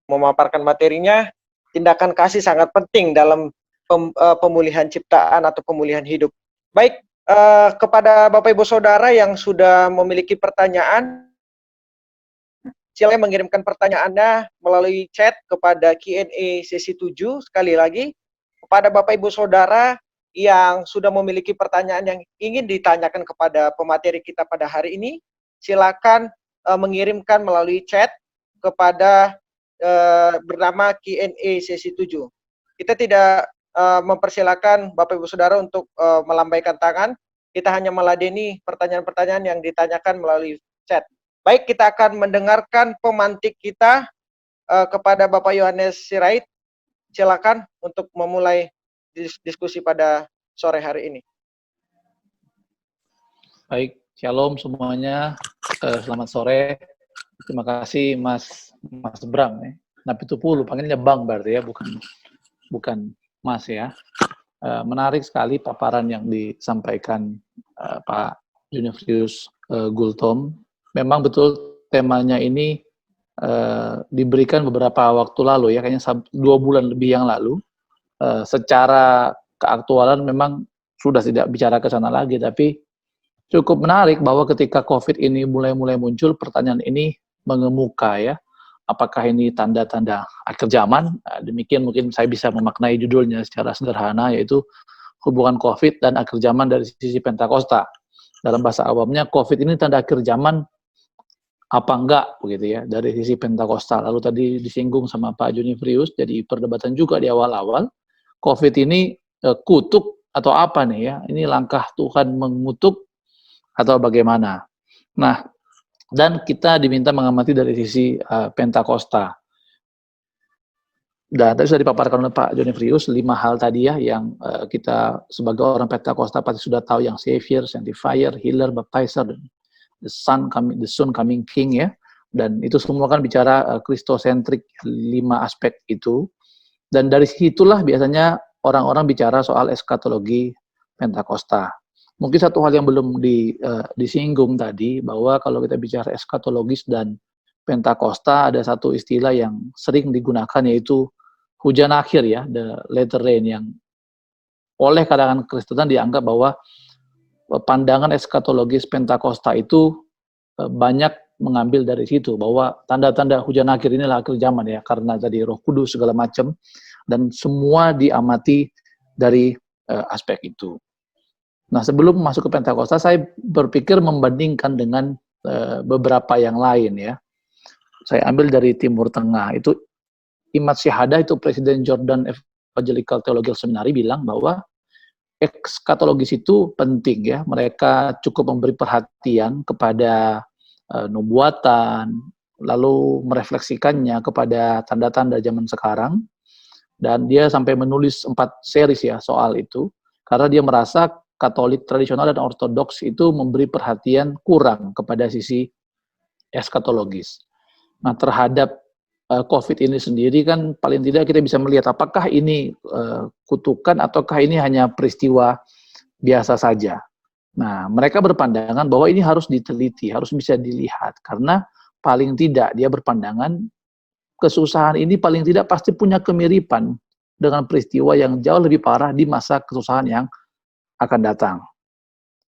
Memaparkan materinya, tindakan kasih sangat penting dalam pemulihan ciptaan atau pemulihan hidup. Baik, kepada Bapak Ibu Saudara yang sudah memiliki pertanyaan, silakan mengirimkan pertanyaannya melalui chat kepada Q&A sesi 7. Sekali lagi, kepada Bapak Ibu Saudara yang sudah memiliki pertanyaan yang ingin ditanyakan kepada pemateri kita pada hari ini, silakan mengirimkan melalui chat kepada bernama Q&A sesi 7. Kita tidak mempersilakan Bapak Ibu Saudara untuk melambaikan tangan. Kita hanya meladeni pertanyaan-pertanyaan yang ditanyakan melalui chat. Baik, kita akan mendengarkan pemantik kita kepada Bapak Yohanes Sirait. Silakan untuk memulai diskusi pada sore hari ini. Baik, shalom semuanya. Selamat sore. Terima kasih Mas Bram ya. Napitupulu panggilnya Bang berarti ya, bukan Mas ya. Menarik sekali paparan yang disampaikan Pak Junifrius Gultom. Memang betul temanya ini diberikan beberapa waktu lalu ya, kayaknya 2 bulan lebih yang lalu. Secara keaktualan memang sudah tidak bicara ke sana lagi, tapi cukup menarik bahwa ketika COVID ini mulai muncul, pertanyaan ini mengemuka ya. Apakah ini tanda-tanda akhir zaman? Demikian mungkin saya bisa memaknai judulnya secara sederhana, yaitu hubungan COVID dan akhir zaman dari sisi Pentakosta. Dalam bahasa awamnya, COVID ini tanda akhir zaman apa enggak, begitu ya, dari sisi Pentakosta. Lalu tadi disinggung sama Pak Junifrius, jadi perdebatan juga di awal-awal, COVID ini kutuk atau apa nih ya? Ini langkah Tuhan mengutuk atau bagaimana? Nah, dan kita diminta mengamati dari sisi Pentakosta. Dan tadi sudah dipaparkan oleh Pak Junifrius 5 hal tadi ya, yang kita sebagai orang Pentakosta pasti sudah tahu, yang Savior, Sanctifier, Healer, Baptizer, the soon coming King ya. Dan itu semua kan bicara Kristosentrik, 5 aspek itu. Dan dari situlah biasanya orang-orang bicara soal eskatologi Pentakosta. Mungkin satu hal yang belum disinggung tadi, bahwa kalau kita bicara eskatologis dan Pentakosta, ada satu istilah yang sering digunakan, yaitu hujan akhir ya, the latter rain, yang oleh kalangan Kristen dianggap bahwa pandangan eskatologis Pentakosta itu banyak mengambil dari situ, bahwa tanda-tanda hujan akhir inilah akhir zaman ya, karena tadi Roh Kudus segala macam, dan semua diamati dari aspek itu. Nah, sebelum masuk ke Pentakosta, saya berpikir membandingkan dengan beberapa yang lain ya. Saya ambil dari Timur Tengah. Itu Imad Syahadah, itu Presiden Jordan Evangelical Theological Seminary, bilang bahwa eskatologis itu penting ya. Mereka cukup memberi perhatian kepada nubuatan, lalu merefleksikannya kepada tanda-tanda zaman sekarang. Dan dia sampai menulis 4 series ya soal itu, karena dia merasa Katolik tradisional dan Ortodoks itu memberi perhatian kurang kepada sisi eskatologis. Nah, terhadap COVID ini sendiri kan paling tidak kita bisa melihat apakah ini kutukan ataukah ini hanya peristiwa biasa saja. Nah, mereka berpandangan bahwa ini harus diteliti, harus bisa dilihat, karena paling tidak dia berpandangan kesusahan ini paling tidak pasti punya kemiripan dengan peristiwa yang jauh lebih parah di masa kesusahan yang akan datang.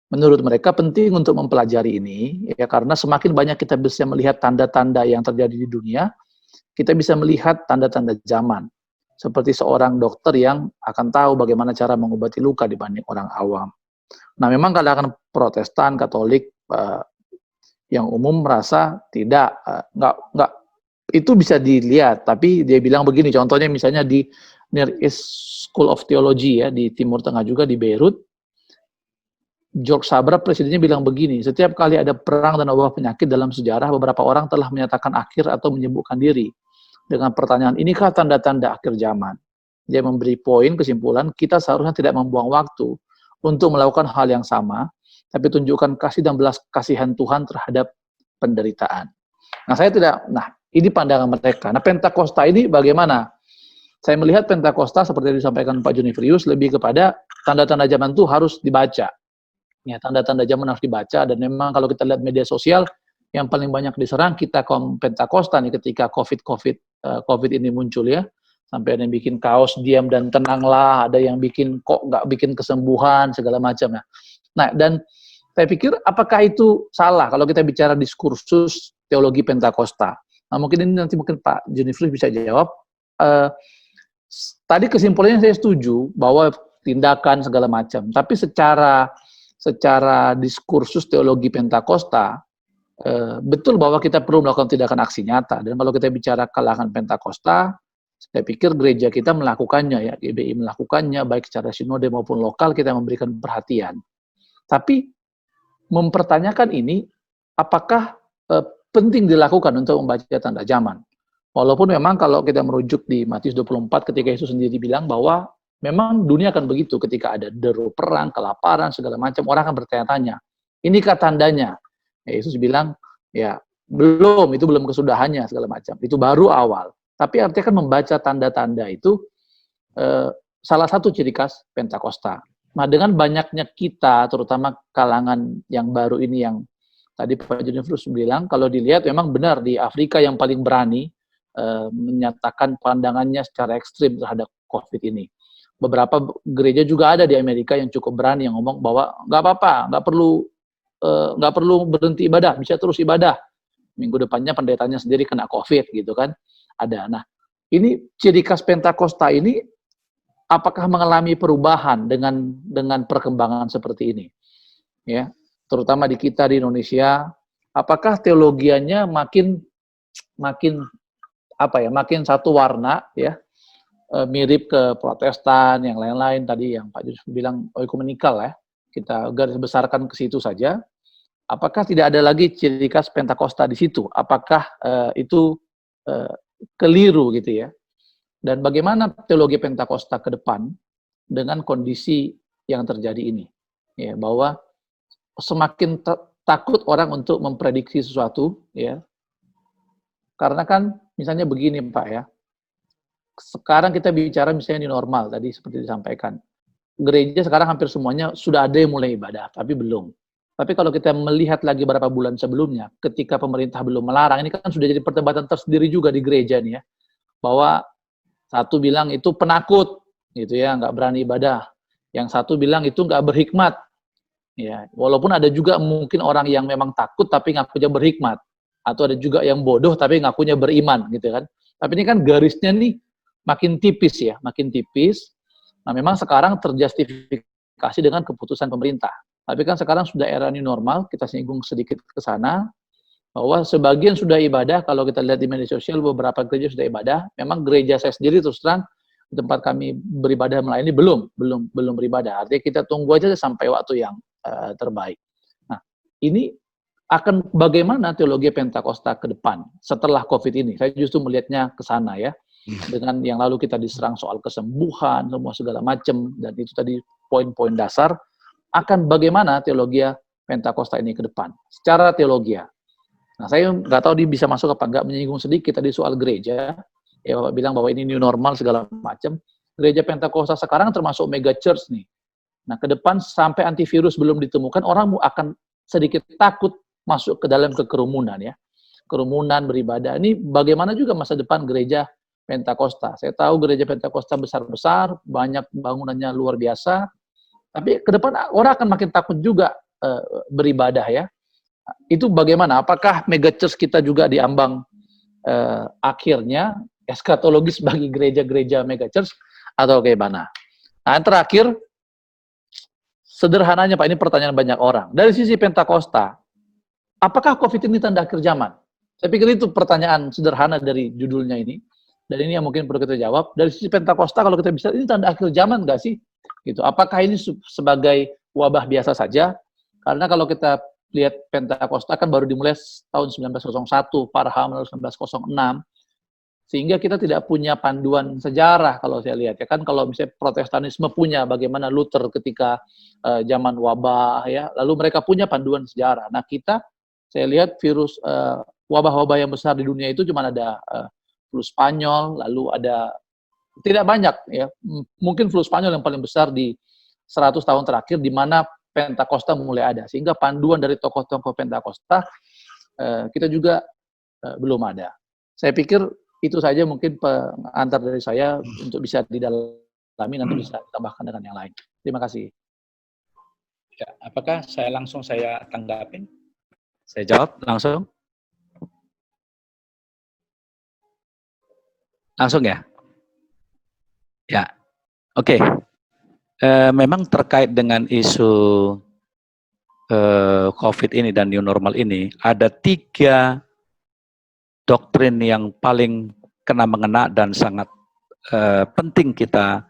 Menurut mereka penting untuk mempelajari ini ya, karena semakin banyak kita bisa melihat tanda-tanda yang terjadi di dunia, kita bisa melihat tanda-tanda zaman. Seperti seorang dokter yang akan tahu bagaimana cara mengobati luka dibanding orang awam. Nah, memang kalangan Protestan, Katolik yang umum merasa tidak, enggak, itu bisa dilihat, tapi dia bilang begini, contohnya misalnya di Near East School of Theology ya, di Timur Tengah juga, di Beirut, George Sabra, presidennya, bilang begini, setiap kali ada perang dan wabah penyakit dalam sejarah, beberapa orang telah menyatakan akhir atau menyembuhkan diri. dengan pertanyaan, inikah tanda-tanda akhir zaman? Dia memberi poin kesimpulan, kita seharusnya tidak membuang waktu untuk melakukan hal yang sama, tapi tunjukkan kasih dan belas kasihan Tuhan terhadap penderitaan. Nah, ini pandangan mereka. Nah, Pentakosta ini bagaimana? Saya melihat Pentakosta seperti yang disampaikan Pak Junifrius lebih kepada tanda-tanda zaman itu harus dibaca. Ya, tanda-tanda zaman harus dibaca, dan memang kalau kita lihat media sosial yang paling banyak diserang kita kaum Pentakosta nih ketika COVID ini muncul ya. Sampai ada yang bikin kaos diam dan tenanglah, ada yang bikin kok nggak bikin kesembuhan segala macam ya. Nah, dan saya pikir apakah itu salah kalau kita bicara diskursus teologi Pentakosta? Nah, mungkin ini nanti mungkin Pak Junifrius bisa jawab. Tadi kesimpulannya saya setuju bahwa tindakan segala macam, tapi secara diskursus teologi Pentakosta, betul bahwa kita perlu melakukan tindakan aksi nyata. Dan kalau kita bicara kalangan Pentakosta, saya pikir gereja kita melakukannya ya, GBI melakukannya, baik secara sinode maupun lokal kita memberikan perhatian. Tapi mempertanyakan ini, apakah penting dilakukan untuk membaca tanda zaman? Walaupun memang kalau kita merujuk di Matius 24 ketika Yesus sendiri bilang bahwa memang dunia akan begitu ketika ada deru perang, kelaparan, segala macam, orang akan bertanya-tanya, inikah tandanya? Ya, Yesus bilang, ya belum, itu belum kesudahannya, segala macam. Itu baru awal. Tapi artinya kan membaca tanda-tanda itu salah satu ciri khas Pentakosta. Nah, dengan banyaknya kita, terutama kalangan yang baru ini yang tadi Pak Junifrius bilang, kalau dilihat memang benar di Afrika yang paling berani menyatakan pandangannya secara ekstrim terhadap COVID ini. Beberapa gereja juga ada di Amerika yang cukup berani yang ngomong bahwa nggak apa-apa, nggak perlu berhenti ibadah, bisa terus ibadah. Minggu depannya pendetanya sendiri kena COVID gitu kan. Ada. Nah, ini ciri khas Pentakosta ini apakah mengalami perubahan dengan perkembangan seperti ini? Ya, terutama di kita di Indonesia, apakah teologianya makin satu warna ya, mirip ke Protestan, yang lain-lain tadi yang Pak Yusuf bilang ekumenikal ya, kita garis besarkan ke situ saja. Apakah tidak ada lagi ciri khas Pentakosta di situ? Apakah itu keliru gitu ya? Dan bagaimana teologi Pentakosta ke depan dengan kondisi yang terjadi ini? Ya, bahwa semakin takut orang untuk memprediksi sesuatu ya. Karena kan misalnya begini Pak ya, sekarang kita bicara misalnya di normal tadi seperti disampaikan, gereja sekarang hampir semuanya sudah ada yang mulai ibadah, tapi belum. Tapi kalau kita melihat lagi beberapa bulan sebelumnya, ketika pemerintah belum melarang, ini kan sudah jadi perdebatan tersendiri juga di gereja nih ya, bahwa satu bilang itu penakut, gitu ya, nggak berani ibadah. Yang satu bilang itu nggak berhikmat, ya. Walaupun ada juga mungkin orang yang memang takut tapi ngakunya berhikmat. Atau ada juga yang bodoh tapi ngakunya beriman gitu kan. Tapi ini kan garisnya nih makin tipis ya, makin tipis. Nah, memang sekarang terjustifikasi dengan keputusan pemerintah. Tapi kan sekarang sudah era new normal, kita singgung sedikit ke sana bahwa sebagian sudah ibadah. Kalau kita lihat di media sosial beberapa gereja sudah ibadah. Memang gereja saya sendiri terus terang tempat kami beribadah melayani belum beribadah. Artinya kita tunggu aja sampai waktu yang terbaik. Nah, ini akan bagaimana teologi Pentakosta ke depan setelah COVID ini? Saya justru melihatnya ke sana ya. Dengan yang lalu kita diserang soal kesembuhan, semua segala macam, dan itu tadi poin-poin dasar, akan bagaimana teologi Pentakosta ini ke depan secara teologi. Nah, saya nggak tahu dia bisa masuk apa nggak, menyinggung sedikit tadi soal gereja. Ya, Bapak bilang bahwa ini new normal segala macam. Gereja Pentakosta sekarang termasuk mega church nih. Nah, ke depan sampai antivirus belum ditemukan, orang akan sedikit takut masuk ke dalam kerumunan ya. Kerumunan beribadah. Ini bagaimana juga masa depan gereja Pentakosta. Saya tahu gereja Pentakosta besar-besar, banyak bangunannya luar biasa. Tapi ke depan orang akan makin takut juga beribadah ya. Itu bagaimana? Apakah mega church kita juga diambang akhirnya eskatologis bagi gereja-gereja mega church atau bagaimana? Nah, yang terakhir, sederhananya Pak, ini pertanyaan banyak orang. Dari sisi Pentakosta, apakah COVID ini tanda akhir zaman? Saya pikir itu pertanyaan sederhana dari judulnya ini. Dan ini yang mungkin perlu kita jawab. Dari sisi Pentakosta, kalau kita bisa, ini tanda akhir zaman nggak sih? Gitu. Apakah ini sebagai wabah biasa saja? Karena kalau kita lihat Pentakosta kan baru dimulai tahun 1901, Parham 1906. Sehingga kita tidak punya panduan sejarah kalau saya lihat ya kan, kalau misalnya Protestanisme punya bagaimana Luther ketika zaman wabah ya, lalu mereka punya panduan sejarah. Nah kita, saya lihat virus wabah-wabah yang besar di dunia itu cuma ada flu Spanyol, lalu ada tidak banyak ya, mungkin flu Spanyol yang paling besar di 100 tahun terakhir di mana Pentakosta mulai ada, sehingga panduan dari tokoh-tokoh Pentakosta kita juga belum ada. Saya pikir itu saja mungkin pengantar dari saya untuk bisa didalami, nanti bisa ditambahkan dengan yang lain. Terima kasih. Ya, apakah saya tanggapin? Saya jawab langsung? Langsung ya? Ya, oke. Memang terkait dengan isu COVID ini dan new normal ini, ada 3 doktrin yang paling kena-mengena dan sangat penting kita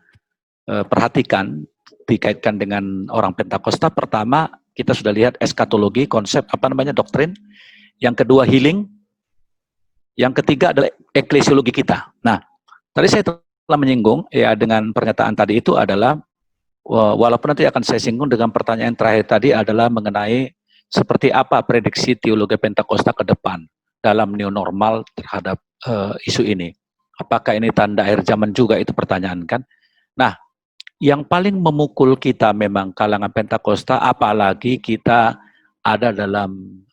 perhatikan dikaitkan dengan orang Pentakosta. Pertama, kita sudah lihat eskatologi, konsep doktrin. Yang kedua, healing. Yang ketiga adalah eklesiologi kita. Nah, tadi saya telah menyinggung ya dengan pernyataan tadi itu adalah, walaupun nanti akan saya singgung dengan pertanyaan terakhir tadi adalah mengenai seperti apa prediksi teologi Pentakosta ke depan dalam new normal terhadap isu ini. Apakah ini tanda akhir zaman juga, itu pertanyaan kan. Nah, yang paling memukul kita memang kalangan Pentakosta, apalagi kita ada dalam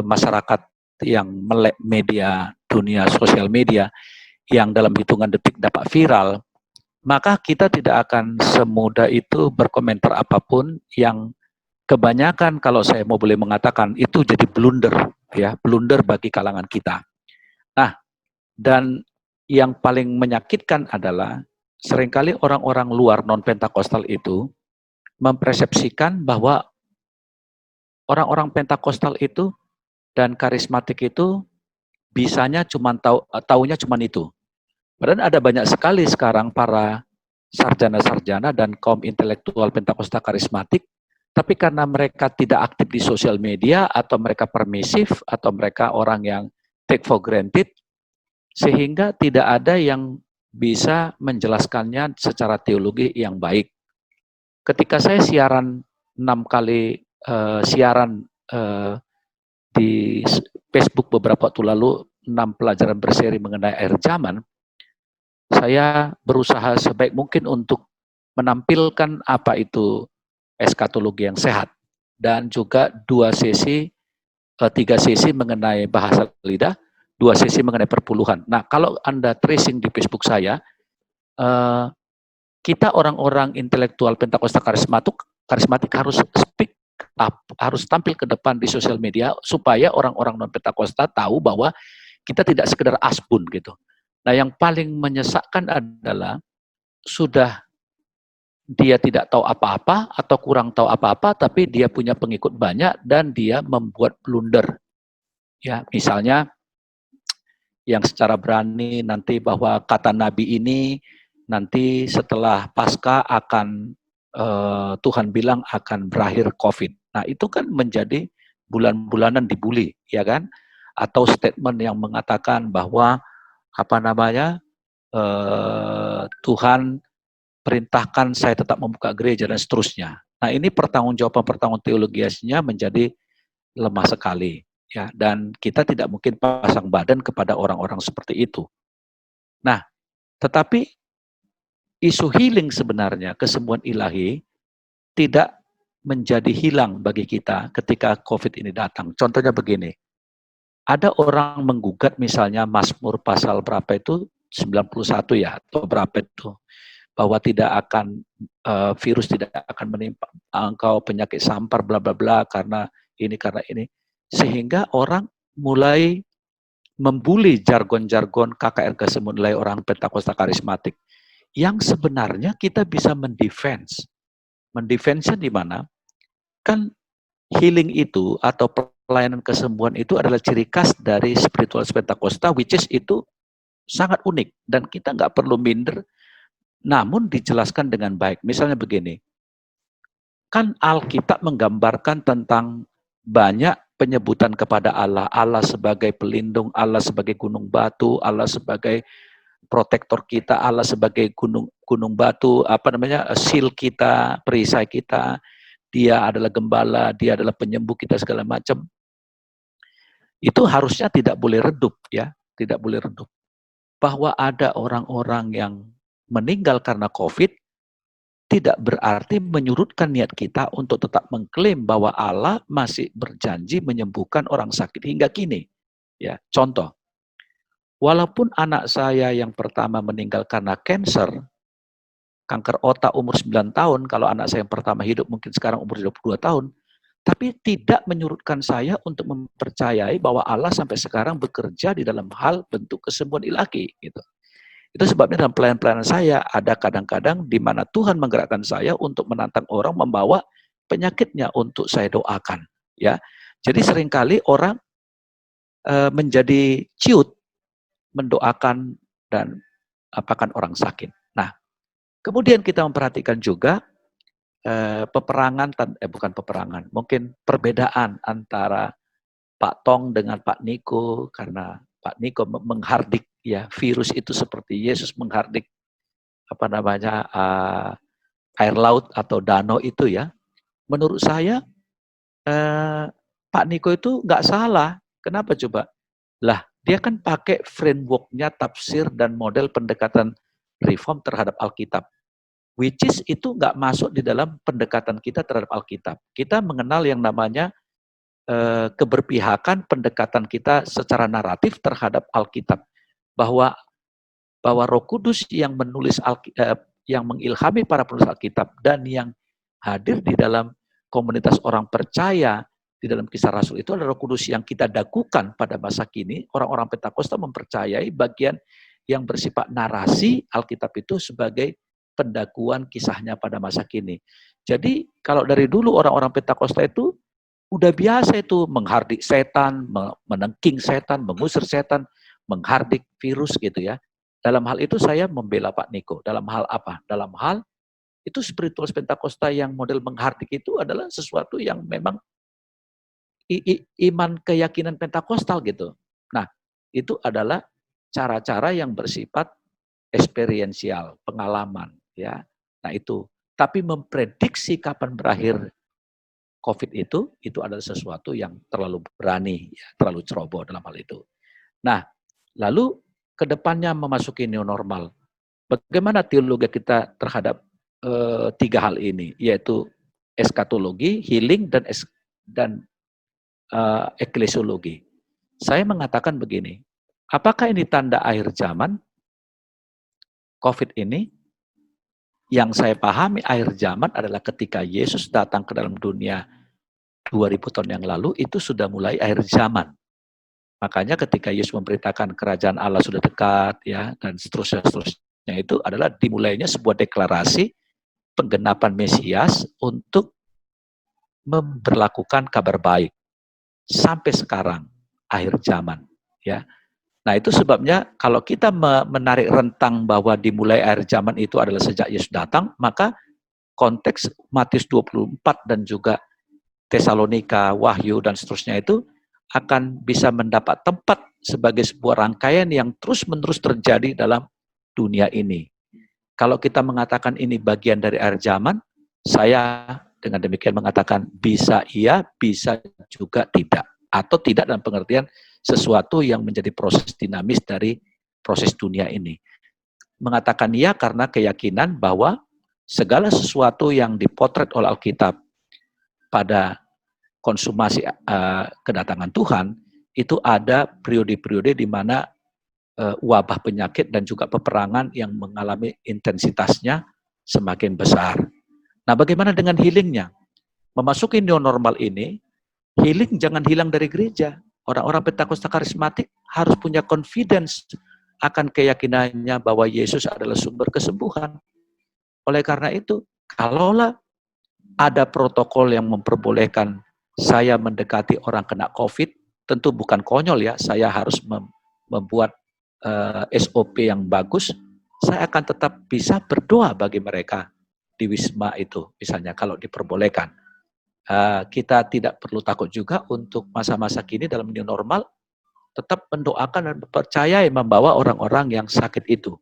masyarakat yang melek media, dunia sosial media, yang dalam hitungan detik dapat viral, maka kita tidak akan semudah itu berkomentar apapun yang kebanyakan, kalau saya mau boleh mengatakan, itu jadi blunder, ya, blunder bagi kalangan kita. Nah, dan yang paling menyakitkan adalah seringkali orang-orang luar non-Pentakostal itu mempersepsikan bahwa orang-orang Pentakostal itu dan karismatik itu bisanya cuma taunya cuma itu. Padahal ada banyak sekali sekarang para sarjana-sarjana dan kaum intelektual Pentakosta karismatik, tapi karena mereka tidak aktif di sosial media, atau mereka permisif, atau mereka orang yang take for granted, sehingga tidak ada yang bisa menjelaskannya secara teologi yang baik. Ketika saya siaran 6 kali siaran di Facebook beberapa waktu lalu, 6 pelajaran berseri mengenai akhir zaman, saya berusaha sebaik mungkin untuk menampilkan apa itu eskatologi yang sehat, dan juga 3 sesi mengenai bahasa lidah, 2 sesi mengenai perpuluhan. Nah, kalau Anda tracing di Facebook saya, kita orang-orang intelektual Pentakosta karismatik harus speak up, harus tampil ke depan di sosial media supaya orang-orang non Pentakosta tahu bahwa kita tidak sekedar asbun gitu. Nah, yang paling menyesakkan adalah sudah dia tidak tahu apa-apa atau kurang tahu apa-apa, tapi dia punya pengikut banyak dan dia membuat blunder. Ya, misalnya yang secara berani nanti bahwa kata Nabi ini nanti setelah Paskah akan Tuhan bilang akan berakhir COVID. Nah, itu kan menjadi bulan-bulanan dibully, ya kan? Atau statement yang mengatakan bahwa Tuhan perintahkan saya tetap membuka gereja dan seterusnya. Nah, ini pertanggungjawaban teologianya menjadi lemah sekali, ya, dan kita tidak mungkin pasang badan kepada orang-orang seperti itu. Nah, tetapi isu healing sebenarnya, kesembuhan ilahi tidak menjadi hilang bagi kita ketika COVID ini datang. Contohnya begini, ada orang menggugat misalnya Mazmur pasal berapa itu, 91 ya, atau berapa itu, bahwa tidak akan virus tidak akan menimpa engkau, penyakit sampar bla bla bla karena ini, sehingga orang mulai membuli jargon-jargon KKR kesembuhan ilahi orang Pentakosta karismatik, yang sebenarnya kita bisa mendefense-nya di mana? Kan healing itu atau pelayanan kesembuhan itu adalah ciri khas dari spiritual Pentakosta, which is itu sangat unik dan kita nggak perlu minder, namun dijelaskan dengan baik. Misalnya begini, kan Alkitab menggambarkan tentang banyak penyebutan kepada Allah, Allah sebagai pelindung, Allah sebagai gunung batu, Allah sebagai protektor kita, Allah sebagai gunung batu, shield kita, perisai kita, Dia adalah gembala, Dia adalah penyembuh kita segala macam. Itu harusnya tidak boleh redup ya, tidak boleh redup. Bahwa ada orang-orang yang meninggal karena COVID tidak berarti menyurutkan niat kita untuk tetap mengklaim bahwa Allah masih berjanji menyembuhkan orang sakit hingga kini. Ya, contoh, walaupun anak saya yang pertama meninggal karena kanker otak umur 9 tahun, kalau anak saya yang pertama hidup mungkin sekarang umur 22 tahun, tapi tidak menyurutkan saya untuk mempercayai bahwa Allah sampai sekarang bekerja di dalam hal bentuk kesembuhan ilahi. Gitu. Itu sebabnya dalam pelayanan saya ada kadang-kadang di mana Tuhan menggerakkan saya untuk menantang orang membawa penyakitnya untuk saya doakan. Ya, jadi seringkali orang menjadi ciut mendoakan dan apakan orang sakit. Nah, kemudian kita memperhatikan juga mungkin perbedaan antara Pak Tong dengan Pak Niko, karena Pak Niko menghardik ya virus itu seperti Yesus menghardik air laut atau danau itu ya. Menurut saya Pak Niko itu nggak salah. Kenapa coba? Lah dia kan pakai framework-nya tafsir dan model pendekatan reform terhadap Alkitab. Which is itu nggak masuk di dalam pendekatan kita terhadap Alkitab. Kita mengenal yang namanya keberpihakan pendekatan kita secara naratif terhadap Alkitab. Bahwa Roh Kudus yang menulis yang mengilhami para penulis Alkitab dan yang hadir di dalam komunitas orang percaya di dalam Kisah Rasul itu adalah Roh Kudus yang kita dakukan pada masa kini. Orang-orang Pentakosta mempercayai bagian yang bersifat narasi Alkitab itu sebagai pendakuan kisahnya pada masa kini. Jadi kalau dari dulu orang-orang Pentakosta itu udah biasa itu menghardik setan, menengking setan, mengusir setan, menghardik virus gitu ya. Dalam hal itu saya membela Pak Niko. Dalam hal apa? Dalam hal itu spiritual Pentakosta yang model menghardik itu adalah sesuatu yang memang iman keyakinan Pentakostal gitu. Nah, itu adalah cara-cara yang bersifat eksperiensial, pengalaman ya. Nah, itu. Tapi memprediksi kapan berakhir COVID itu adalah sesuatu yang terlalu berani, ya, terlalu ceroboh dalam hal itu. Nah, lalu ke depannya memasuki new normal. Bagaimana teologi kita terhadap tiga hal ini, yaitu eskatologi, healing, dan eklesiologi. Saya mengatakan begini, apakah ini tanda akhir zaman? COVID ini, yang saya pahami akhir zaman adalah ketika Yesus datang ke dalam dunia 2000 tahun yang lalu, itu sudah mulai akhir zaman. Makanya ketika Yesus memberitakan kerajaan Allah sudah dekat, ya, dan seterusnya itu adalah dimulainya sebuah deklarasi penggenapan Mesias untuk memberlakukan kabar baik sampai sekarang akhir zaman, ya. Nah, itu sebabnya kalau kita menarik rentang bahwa dimulai akhir zaman itu adalah sejak Yesus datang, maka konteks Matius 24 dan juga Tesalonika, Wahyu, dan seterusnya itu akan bisa mendapat tempat sebagai sebuah rangkaian yang terus-menerus terjadi dalam dunia ini. Kalau kita mengatakan ini bagian dari akhir zaman, saya dengan demikian mengatakan bisa iya, bisa juga tidak. Atau tidak dalam pengertian sesuatu yang menjadi proses dinamis dari proses dunia ini. Mengatakan iya karena keyakinan bahwa segala sesuatu yang dipotret oleh Alkitab pada konsumasi kedatangan Tuhan, itu ada periode-periode di mana wabah penyakit dan juga peperangan yang mengalami intensitasnya semakin besar. Nah, bagaimana dengan healingnya? Memasuki new normal ini, healing jangan hilang dari gereja. Orang-orang Pentakosta karismatik harus punya confidence akan keyakinannya bahwa Yesus adalah sumber kesembuhan. Oleh karena itu, kalaulah ada protokol yang memperbolehkan saya mendekati orang kena COVID, tentu bukan konyol ya, saya harus membuat SOP yang bagus, saya akan tetap bisa berdoa bagi mereka di Wisma itu, misalnya kalau diperbolehkan. Kita tidak perlu takut juga untuk masa-masa kini dalam new normal, tetap mendoakan dan percaya membawa orang-orang yang sakit itu.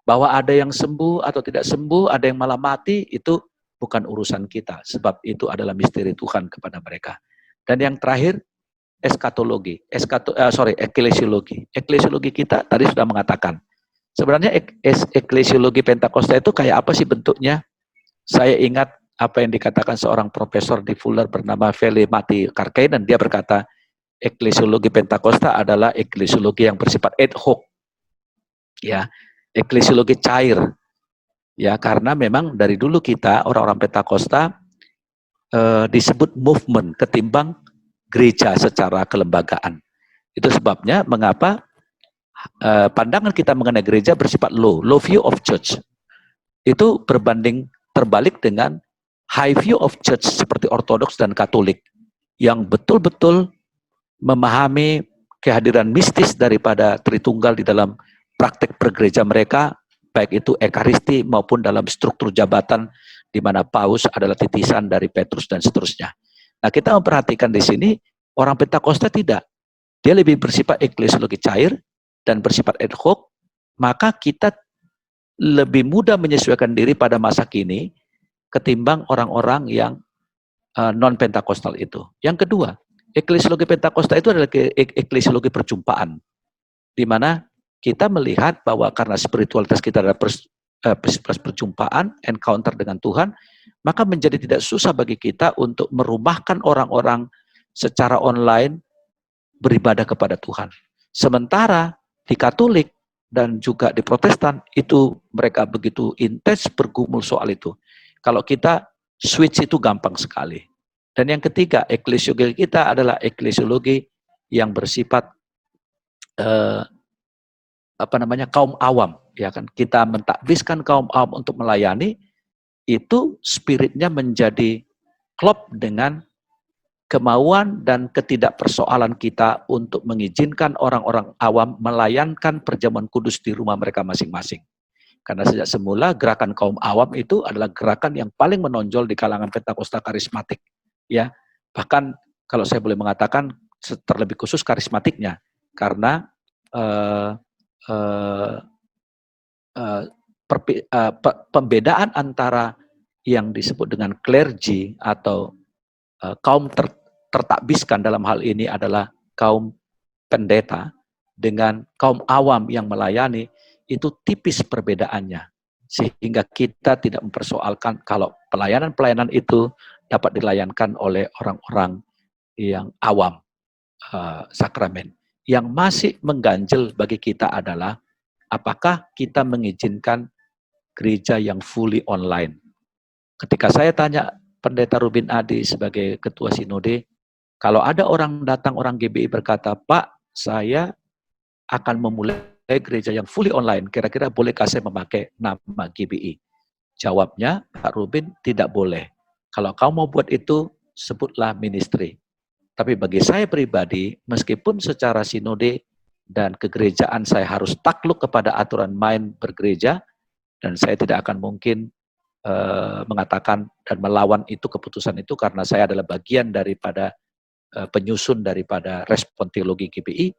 Bahwa ada yang sembuh atau tidak sembuh, ada yang malah mati, itu bukan urusan kita. Sebab itu adalah misteri Tuhan kepada mereka. Dan yang terakhir, eskatologi. Eklesiologi. Eklesiologi kita tadi sudah mengatakan. Sebenarnya eklesiologi Pentakosta itu kayak apa sih bentuknya? Saya ingat apa yang dikatakan seorang profesor di Fuller bernama Veli Matti Karkainen. Dia berkata, eklesiologi Pentakosta adalah eklesiologi yang bersifat ad hoc. Ya, eklesiologi cair. Ya, karena memang dari dulu kita orang-orang Pentakosta disebut movement ketimbang gereja secara kelembagaan. Itu sebabnya mengapa pandangan kita mengenai gereja bersifat low view of church. Itu berbanding terbalik dengan high view of church seperti Ortodoks dan Katolik yang betul-betul memahami kehadiran mistis daripada Tritunggal di dalam praktek bergereja mereka, baik itu ekaristi maupun dalam struktur jabatan di mana paus adalah titisan dari Petrus dan seterusnya. Nah, kita memperhatikan di sini orang Pentakosta tidak. Dia lebih bersifat eklesiologi cair dan bersifat ad hoc, maka kita lebih mudah menyesuaikan diri pada masa kini ketimbang orang-orang yang non-Pentakostal itu. Yang kedua, eklesiologi Pentakosta itu adalah eklesiologi perjumpaan, di mana kita melihat bahwa karena spiritualitas kita adalah perjumpaan, encounter dengan Tuhan, maka menjadi tidak susah bagi kita untuk merumahkan orang-orang secara online beribadah kepada Tuhan. Sementara di Katolik dan juga di Protestan itu mereka begitu intens bergumul soal itu. Kalau kita switch itu gampang sekali. Dan yang ketiga, eklesiologi kita adalah eklesiologi yang bersifat kaum awam, ya kan? Kita mentakbiskan kaum awam untuk melayani, itu spiritnya menjadi klop dengan kemauan dan ketidakpersoalan kita untuk mengizinkan orang-orang awam melayankan perjamuan kudus di rumah mereka masing-masing. Karena sejak semula gerakan kaum awam itu adalah gerakan yang paling menonjol di kalangan Pentakosta karismatik. Ya, bahkan kalau saya boleh mengatakan terlebih khusus karismatiknya, karena pembedaan antara yang disebut dengan clergy atau kaum tertakbiskan dalam hal ini adalah kaum pendeta dengan kaum awam yang melayani, itu tipis perbedaannya. Sehingga kita tidak mempersoalkan kalau pelayanan-pelayanan itu dapat dilayankan oleh orang-orang yang awam sakramen. Yang masih mengganjel bagi kita adalah apakah kita mengizinkan gereja yang fully online. Ketika saya tanya Pendeta Rubin Adi sebagai Ketua Sinode, kalau ada orang datang, orang GBI berkata, Pak, saya akan memulai gereja yang fully online, kira-kira bolehkah saya memakai nama GBI? Jawabnya, Pak Rubin, tidak boleh. Kalau kamu mau buat itu, sebutlah ministry. Tapi bagi saya pribadi, meskipun secara sinode dan kegerejaan saya harus takluk kepada aturan main bergereja, dan saya tidak akan mungkin mengatakan dan melawan itu keputusan itu karena saya adalah bagian daripada penyusun daripada respon teologi GBI,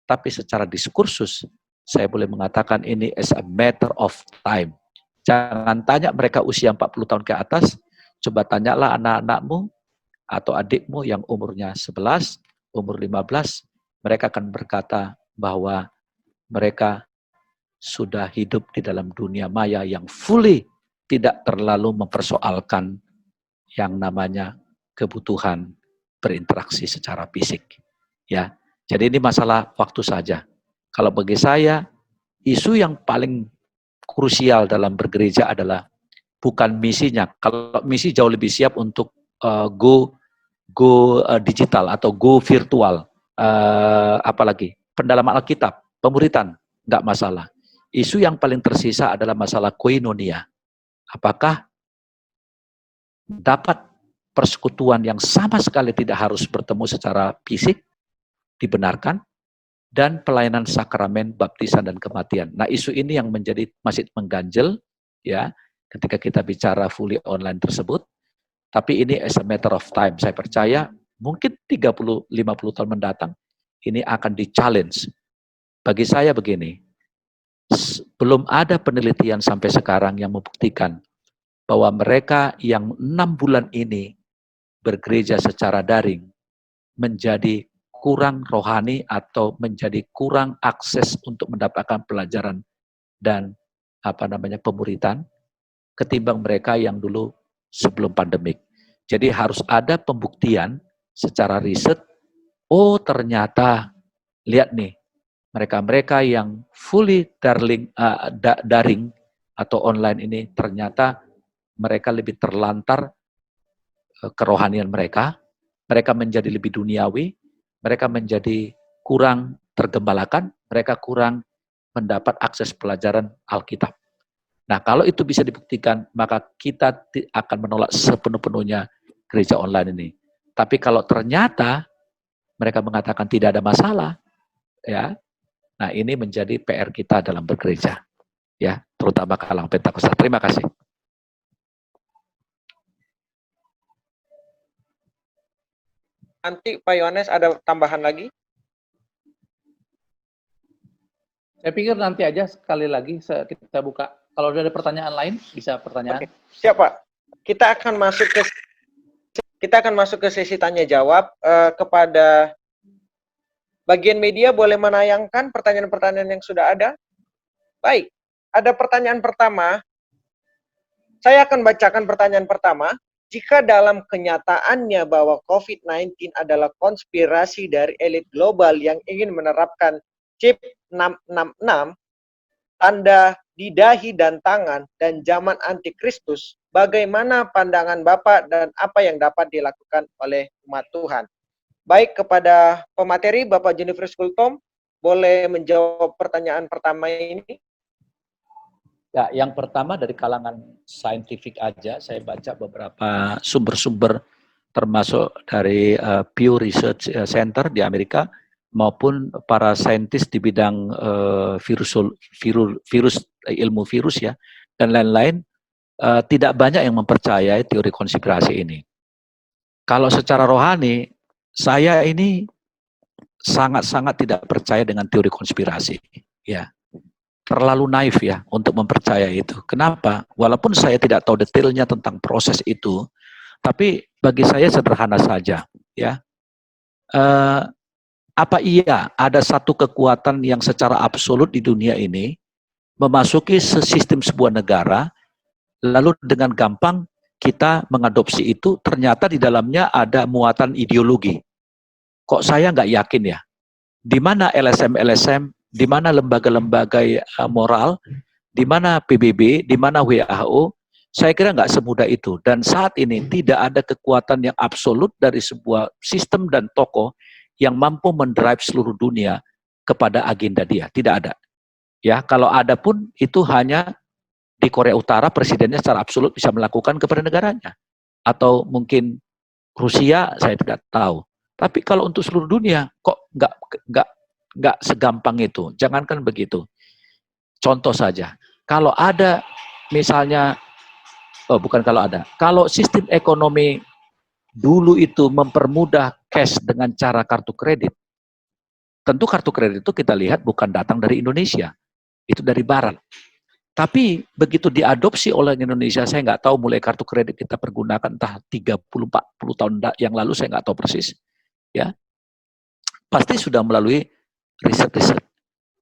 tapi secara diskursus saya boleh mengatakan ini as a matter of time. Jangan tanya mereka usia 40 tahun ke atas, coba tanyalah anak-anakmu atau adikmu yang umurnya 11, umur 15, mereka akan berkata bahwa mereka sudah hidup di dalam dunia maya yang fully tidak terlalu mempersoalkan yang namanya kebutuhan berinteraksi secara fisik. Ya, jadi ini masalah waktu saja. Kalau bagi saya, isu yang paling krusial dalam bergereja adalah bukan misinya. Kalau misi jauh lebih siap untuk go digital atau go virtual. Apalagi pendalaman Alkitab, pemuritan, nggak masalah. Isu yang paling tersisa adalah masalah koinonia. Apakah dapat persekutuan yang sama sekali tidak harus bertemu secara fisik dibenarkan, dan pelayanan sakramen, baptisan, dan kematian. Nah, isu ini yang menjadi masih mengganjel ya ketika kita bicara fully online tersebut. Tapi ini as a matter of time. Saya percaya mungkin 30-50 tahun mendatang ini akan di-challenge. Bagi saya begini, belum ada penelitian sampai sekarang yang membuktikan bahwa mereka yang 6 bulan ini bergereja secara daring menjadi kurang rohani atau menjadi kurang akses untuk mendapatkan pelajaran dan pemuritan ketimbang mereka yang dulu sebelum pandemik. Jadi harus ada pembuktian secara riset, oh ternyata lihat nih, mereka-mereka yang fully daring atau online ini ternyata mereka lebih terlantar kerohanian mereka menjadi lebih duniawi, mereka menjadi kurang tergembalakan, mereka kurang mendapat akses pelajaran Alkitab. Nah, kalau itu bisa dibuktikan, maka kita akan menolak sepenuh-penuhnya gereja online ini. Tapi kalau ternyata mereka mengatakan tidak ada masalah, ya, nah ini menjadi PR kita dalam bergereja, ya, terutama kalangan Pentakosta. Terima kasih. Nanti Pak Yohanes ada tambahan lagi? Saya pikir nanti aja sekali lagi kita buka. Kalau ada pertanyaan lain, bisa pertanyaan. Oke. Siap Pak. Kita akan masuk ke sesi tanya jawab kepada bagian media, boleh menayangkan pertanyaan-pertanyaan yang sudah ada. Baik, ada pertanyaan pertama. Saya akan bacakan pertanyaan pertama. Jika dalam kenyataannya bahwa COVID-19 adalah konspirasi dari elit global yang ingin menerapkan chip 666, tanda di dahi dan tangan, dan zaman antikristus, bagaimana pandangan Bapak dan apa yang dapat dilakukan oleh umat Tuhan? Baik, kepada pemateri, Bapak Jennifer Skultom, boleh menjawab pertanyaan pertama ini? Ya, yang pertama dari kalangan saintifik aja, saya baca beberapa sumber-sumber termasuk dari Pew Research Center di Amerika maupun para saintis di bidang ilmu virus ya dan lain-lain, tidak banyak yang mempercayai teori konspirasi ini. Kalau secara rohani, saya ini sangat-sangat tidak percaya dengan teori konspirasi, ya. Terlalu naif ya untuk mempercayai itu. Kenapa? Walaupun saya tidak tahu detailnya tentang proses itu, tapi bagi saya sederhana saja, ya. Apa iya ada satu kekuatan yang secara absolut di dunia ini memasuki sistem sebuah negara, lalu dengan gampang kita mengadopsi itu, ternyata di dalamnya ada muatan ideologi. Kok saya nggak yakin ya? Di mana LSM, di mana lembaga-lembaga moral, di mana PBB, di mana WHO, saya kira nggak semudah itu. Dan saat ini tidak ada kekuatan yang absolut dari sebuah sistem dan tokoh yang mampu mendrive seluruh dunia kepada agenda dia. Tidak ada. Ya, kalau ada pun itu hanya di Korea Utara presidennya secara absolut bisa melakukan kepada negaranya. Atau mungkin Rusia, saya tidak tahu. Tapi kalau untuk seluruh dunia, kok nggak segampang itu. Jangankan begitu. Contoh saja, kalau ada misalnya, kalau sistem ekonomi dulu itu mempermudah cash dengan cara kartu kredit, tentu kartu kredit itu kita lihat bukan datang dari Indonesia, itu dari Barat. Tapi begitu diadopsi oleh Indonesia, saya nggak tahu mulai kartu kredit kita pergunakan entah 30-40 tahun yang lalu, saya nggak tahu persis. Ya, pasti sudah melalui riset-riset.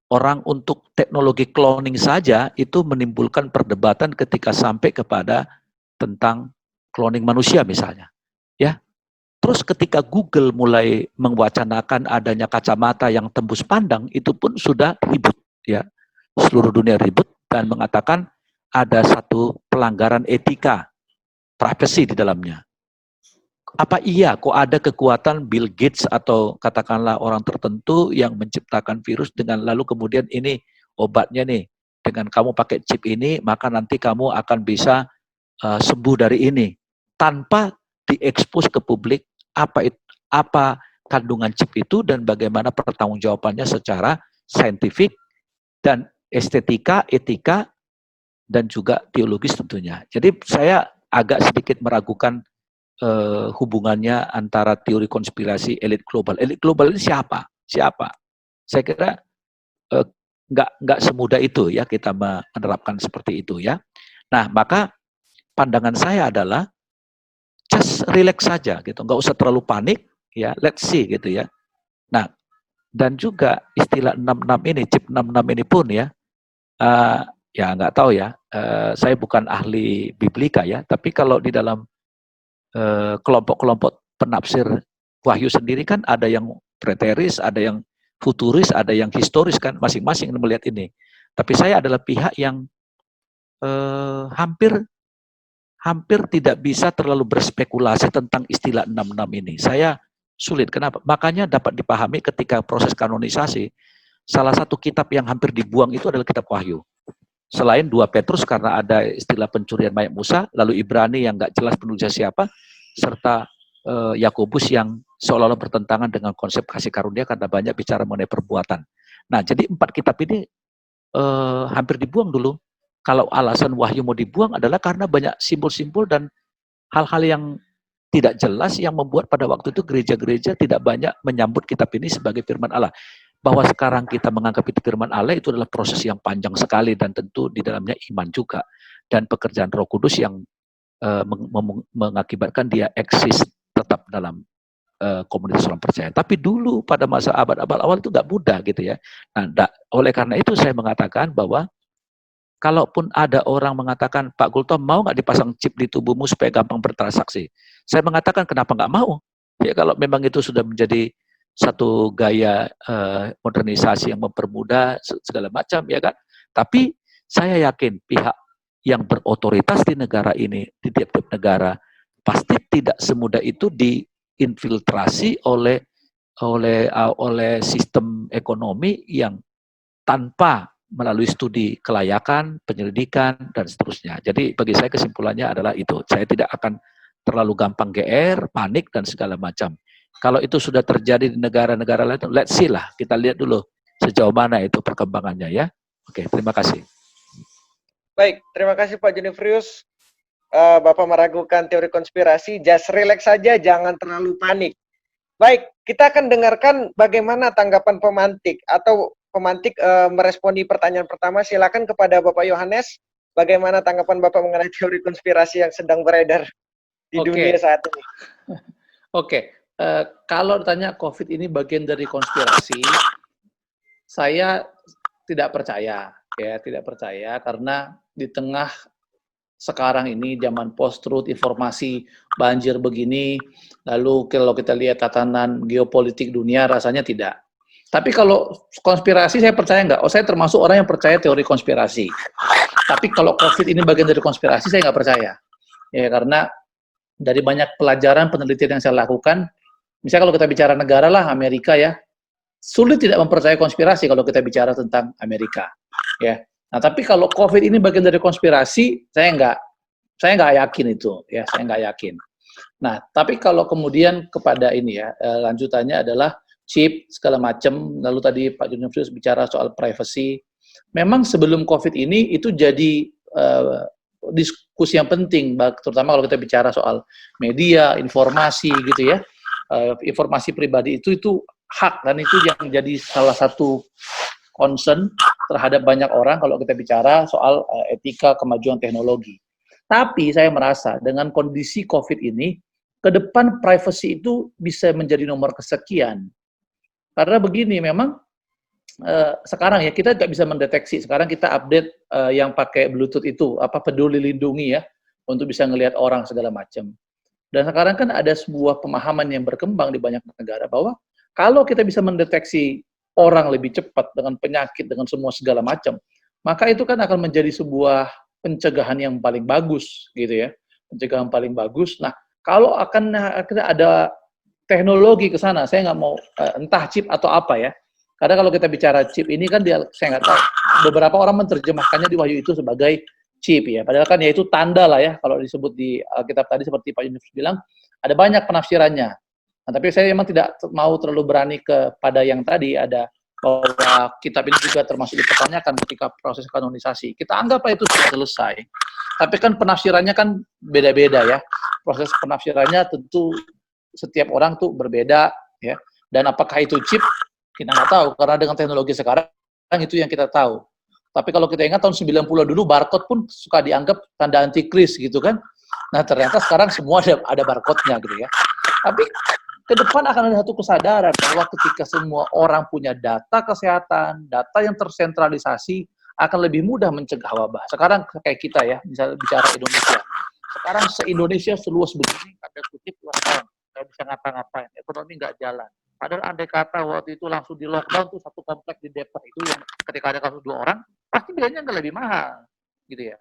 Orang untuk teknologi cloning saja itu menimbulkan perdebatan ketika sampai kepada tentang cloning manusia misalnya. Ya, terus ketika Google mulai mewacanakan adanya kacamata yang tembus pandang, itu pun sudah ribut. Ya, seluruh dunia ribut dan mengatakan ada satu pelanggaran etika, privasi di dalamnya. Apa iya kok ada kekuatan Bill Gates atau katakanlah orang tertentu yang menciptakan virus dengan lalu kemudian ini obatnya nih, dengan kamu pakai chip ini maka nanti kamu akan bisa sembuh dari ini, tanpa diekspos ke publik apa kandungan chip itu dan bagaimana pertanggungjawabannya secara saintifik dan estetika, etika, dan juga teologis tentunya. Jadi saya agak sedikit meragukan hubungannya antara teori konspirasi elit global. Elit global ini siapa? siapa? Saya kira nggak semudah itu ya kita menerapkan seperti itu ya. Nah, maka pandangan saya adalah just relax saja gitu, nggak usah terlalu panik ya, let's see gitu ya. Nah, dan juga istilah 66 ini, chip 66 ini pun ya, ya nggak tahu ya, saya bukan ahli biblika ya, tapi kalau di dalam kelompok-kelompok penafsir wahyu sendiri kan ada yang preteris, ada yang futuris, ada yang historis kan, masing-masing melihat ini. Tapi saya adalah pihak yang hampir tidak bisa terlalu berspekulasi tentang istilah 66 ini. Saya sulit. Kenapa? Makanya dapat dipahami ketika proses kanonisasi, salah satu kitab yang hampir dibuang itu adalah kitab Wahyu. Selain 2 Petrus karena ada istilah pencurian mayat Musa, lalu Ibrani yang nggak jelas penulisnya siapa, serta Yakobus yang seolah-olah bertentangan dengan konsep kasih karunia karena banyak bicara mengenai perbuatan. Nah, jadi 4 kitab ini hampir dibuang dulu. Kalau alasan Wahyu mau dibuang adalah karena banyak simbol-simbol dan hal-hal yang tidak jelas yang membuat pada waktu itu gereja-gereja tidak banyak menyambut kitab ini sebagai firman Allah. Bahwa sekarang kita menganggap itu firman Allah itu adalah proses yang panjang sekali dan tentu di dalamnya iman juga. Dan pekerjaan Roh Kudus yang mengakibatkan dia eksis tetap dalam komunitas orang percaya. Tapi dulu pada masa abad-abad awal itu nggak mudah gitu ya. Nah, oleh karena itu saya mengatakan bahwa kalaupun ada orang mengatakan, Pak Gultom mau nggak dipasang chip di tubuhmu supaya gampang bertransaksi? Saya mengatakan kenapa nggak mau? Ya kalau memang itu sudah menjadi satu gaya modernisasi yang mempermudah segala macam ya kan. Tapi saya yakin pihak yang berotoritas di negara ini, di tiap-tiap negara, pasti tidak semudah itu diinfiltrasi oleh sistem ekonomi yang tanpa melalui studi kelayakan, penyelidikan, dan seterusnya. Jadi bagi saya kesimpulannya adalah itu. Saya tidak akan terlalu gampang GR, panik, dan segala macam. Kalau itu sudah terjadi di negara-negara lain, let's see lah. Kita lihat dulu sejauh mana itu perkembangannya ya. Oke, terima kasih. Baik, terima kasih Pak Junifrius. Bapak meragukan teori konspirasi, just relax saja, jangan terlalu panik. Baik, kita akan dengarkan bagaimana tanggapan pemantik atau pemantik meresponi pertanyaan pertama. Silakan kepada Bapak Yohanes, bagaimana tanggapan Bapak mengenai teori konspirasi yang sedang beredar di dunia saat ini? Kalau ditanya COVID ini bagian dari konspirasi, saya tidak percaya, ya tidak percaya karena di tengah sekarang ini zaman post-truth, informasi banjir begini, lalu kalau kita lihat tatanan geopolitik dunia rasanya tidak. Tapi kalau konspirasi saya percaya nggak. Saya termasuk orang yang percaya teori konspirasi. Tapi kalau COVID ini bagian dari konspirasi saya nggak percaya. Ya karena dari banyak pelajaran penelitian yang saya lakukan, misalnya kalau kita bicara negara lah Amerika ya, sulit tidak mempercayai konspirasi kalau kita bicara tentang Amerika. Ya. Nah, tapi kalau COVID ini bagian dari konspirasi, saya nggak yakin itu, ya, saya nggak yakin. Nah, tapi kalau kemudian kepada ini ya, lanjutannya adalah chip segala macam. Lalu tadi Pak Junifrius bicara soal privacy. Memang sebelum COVID ini itu jadi diskusi yang penting, terutama kalau kita bicara soal media, informasi gitu ya. Informasi pribadi itu hak dan itu yang jadi salah satu concern terhadap banyak orang kalau kita bicara soal etika kemajuan teknologi. Tapi saya merasa dengan kondisi COVID ini, ke depan privacy itu bisa menjadi nomor kesekian. Karena begini, memang sekarang ya kita tidak bisa mendeteksi. Sekarang kita update yang pakai Bluetooth itu, peduli lindungi ya, untuk bisa ngelihat orang segala macam. Dan sekarang kan ada sebuah pemahaman yang berkembang di banyak negara bahwa kalau kita bisa mendeteksi orang lebih cepat dengan penyakit, dengan semua segala macam, maka itu kan akan menjadi sebuah pencegahan yang paling bagus, gitu ya. Pencegahan paling bagus. Nah, kalau akan ada teknologi ke sana, saya nggak mau entah chip atau apa ya. Karena kalau kita bicara chip ini kan saya nggak tahu. Beberapa orang menerjemahkannya di Wahyu itu sebagai chip ya. Padahal kan ya itu tanda lah ya. Kalau disebut di Alkitab tadi seperti Pak Yunus bilang, ada banyak penafsirannya. Nah, tapi saya memang tidak mau terlalu berani kepada yang tadi ada bahwa kitab ini juga termasuk dipertanyakan ketika proses kanonisasi. Kita anggap itu sudah selesai. Tapi kan penafsirannya kan beda-beda ya. Proses penafsirannya tentu setiap orang tuh berbeda ya. Dan apakah itu chip Kita nggak tahu, karena dengan teknologi sekarang itu yang kita tahu. Tapi kalau kita ingat tahun 90 dulu, barcode pun suka dianggap tanda antikris gitu kan. Nah ternyata sekarang semua ada barcode-nya gitu ya. Tapi ke depan akan ada satu kesadaran bahwa ketika semua orang punya data kesehatan, data yang tersentralisasi, akan lebih mudah mencegah wabah. Sekarang kayak kita ya, misalnya bicara Indonesia. Sekarang se-Indonesia seluas begini, ada kutip luas tahun, nggak bisa ngapa-ngapain, ekonomi nggak jalan. Padahal andai kata waktu itu langsung di lockdown tuh satu komplek di Depok itu yang ketika ada kasus 2 orang, pasti biayanya nggak lebih mahal, gitu ya.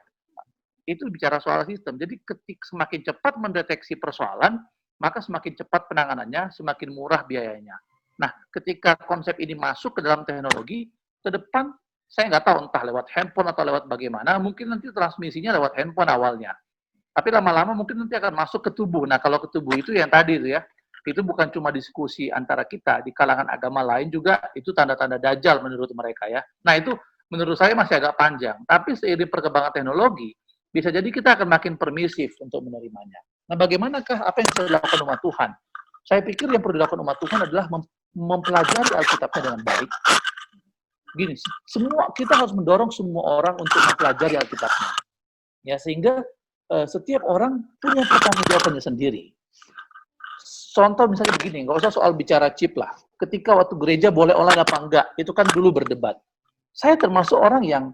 Itu bicara soal sistem. Jadi ketika semakin cepat mendeteksi persoalan, maka semakin cepat penanganannya, semakin murah biayanya. Nah, ketika konsep ini masuk ke dalam teknologi, ke depan saya nggak tahu entah lewat handphone atau lewat bagaimana, mungkin nanti transmisinya lewat handphone awalnya. Tapi lama-lama mungkin nanti akan masuk ke tubuh. Nah, kalau ke tubuh itu yang tadi itu ya, itu bukan cuma diskusi antara kita, di kalangan agama lain juga itu tanda-tanda dajjal menurut mereka ya. Nah itu menurut saya masih agak panjang, tapi seiring perkembangan teknologi, bisa jadi kita akan makin permisif untuk menerimanya. Nah bagaimanakah apa yang bisa dilakukan umat Tuhan? Saya pikir yang perlu dilakukan umat Tuhan adalah mempelajari Alkitabnya dengan baik. Gini, kita harus mendorong semua orang untuk mempelajari Alkitabnya. Ya, sehingga setiap orang punya pertanggungjawabannya sendiri. Contoh misalnya begini, nggak usah soal bicara chip lah. Ketika waktu gereja boleh online apa enggak, itu kan dulu berdebat. Saya termasuk orang yang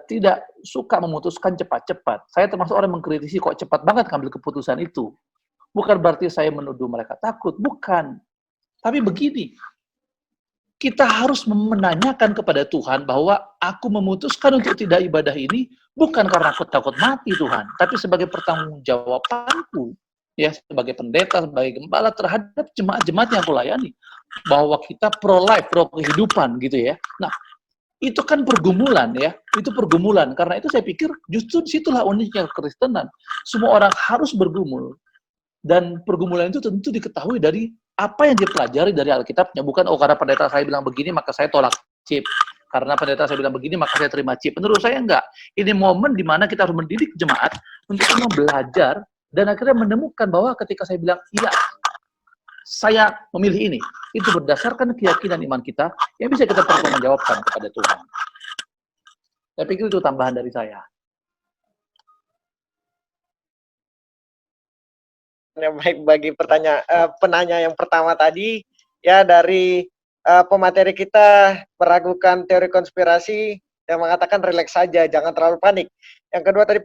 tidak suka memutuskan cepat-cepat. Saya termasuk orang yang mengkritisi kok cepat banget ngambil keputusan itu. Bukan berarti saya menuduh mereka takut, bukan. Tapi begini, kita harus menanyakan kepada Tuhan bahwa aku memutuskan untuk tidak ibadah ini bukan karena aku takut mati Tuhan, tapi sebagai pertanggungjawabanku ya sebagai pendeta, sebagai gembala terhadap jemaat-jemaat yang aku layani, bahwa kita pro life, pro kehidupan gitu ya. Nah, itu kan pergumulan ya, itu pergumulan. Karena itu saya pikir justru disitulah uniknya kekristenan. Semua orang harus bergumul, dan pergumulan itu tentu diketahui dari apa yang dipelajari dari Alkitabnya. Bukan, oh karena pendeta saya bilang begini maka saya tolak chip, karena pendeta saya bilang begini maka saya terima chip. Menurut saya enggak. Ini momen di mana kita harus mendidik jemaat untuk semua belajar dan akhirnya menemukan bahwa ketika saya bilang, iya, saya memilih ini, itu berdasarkan keyakinan iman kita yang bisa kita pertanggungjawabkan kepada Tuhan. Saya pikir itu tambahan dari saya. Ya, baik, bagi penanya yang pertama tadi, ya dari pemateri kita meragukan teori konspirasi dan mengatakan rileks saja, jangan terlalu panik. Yang kedua tadi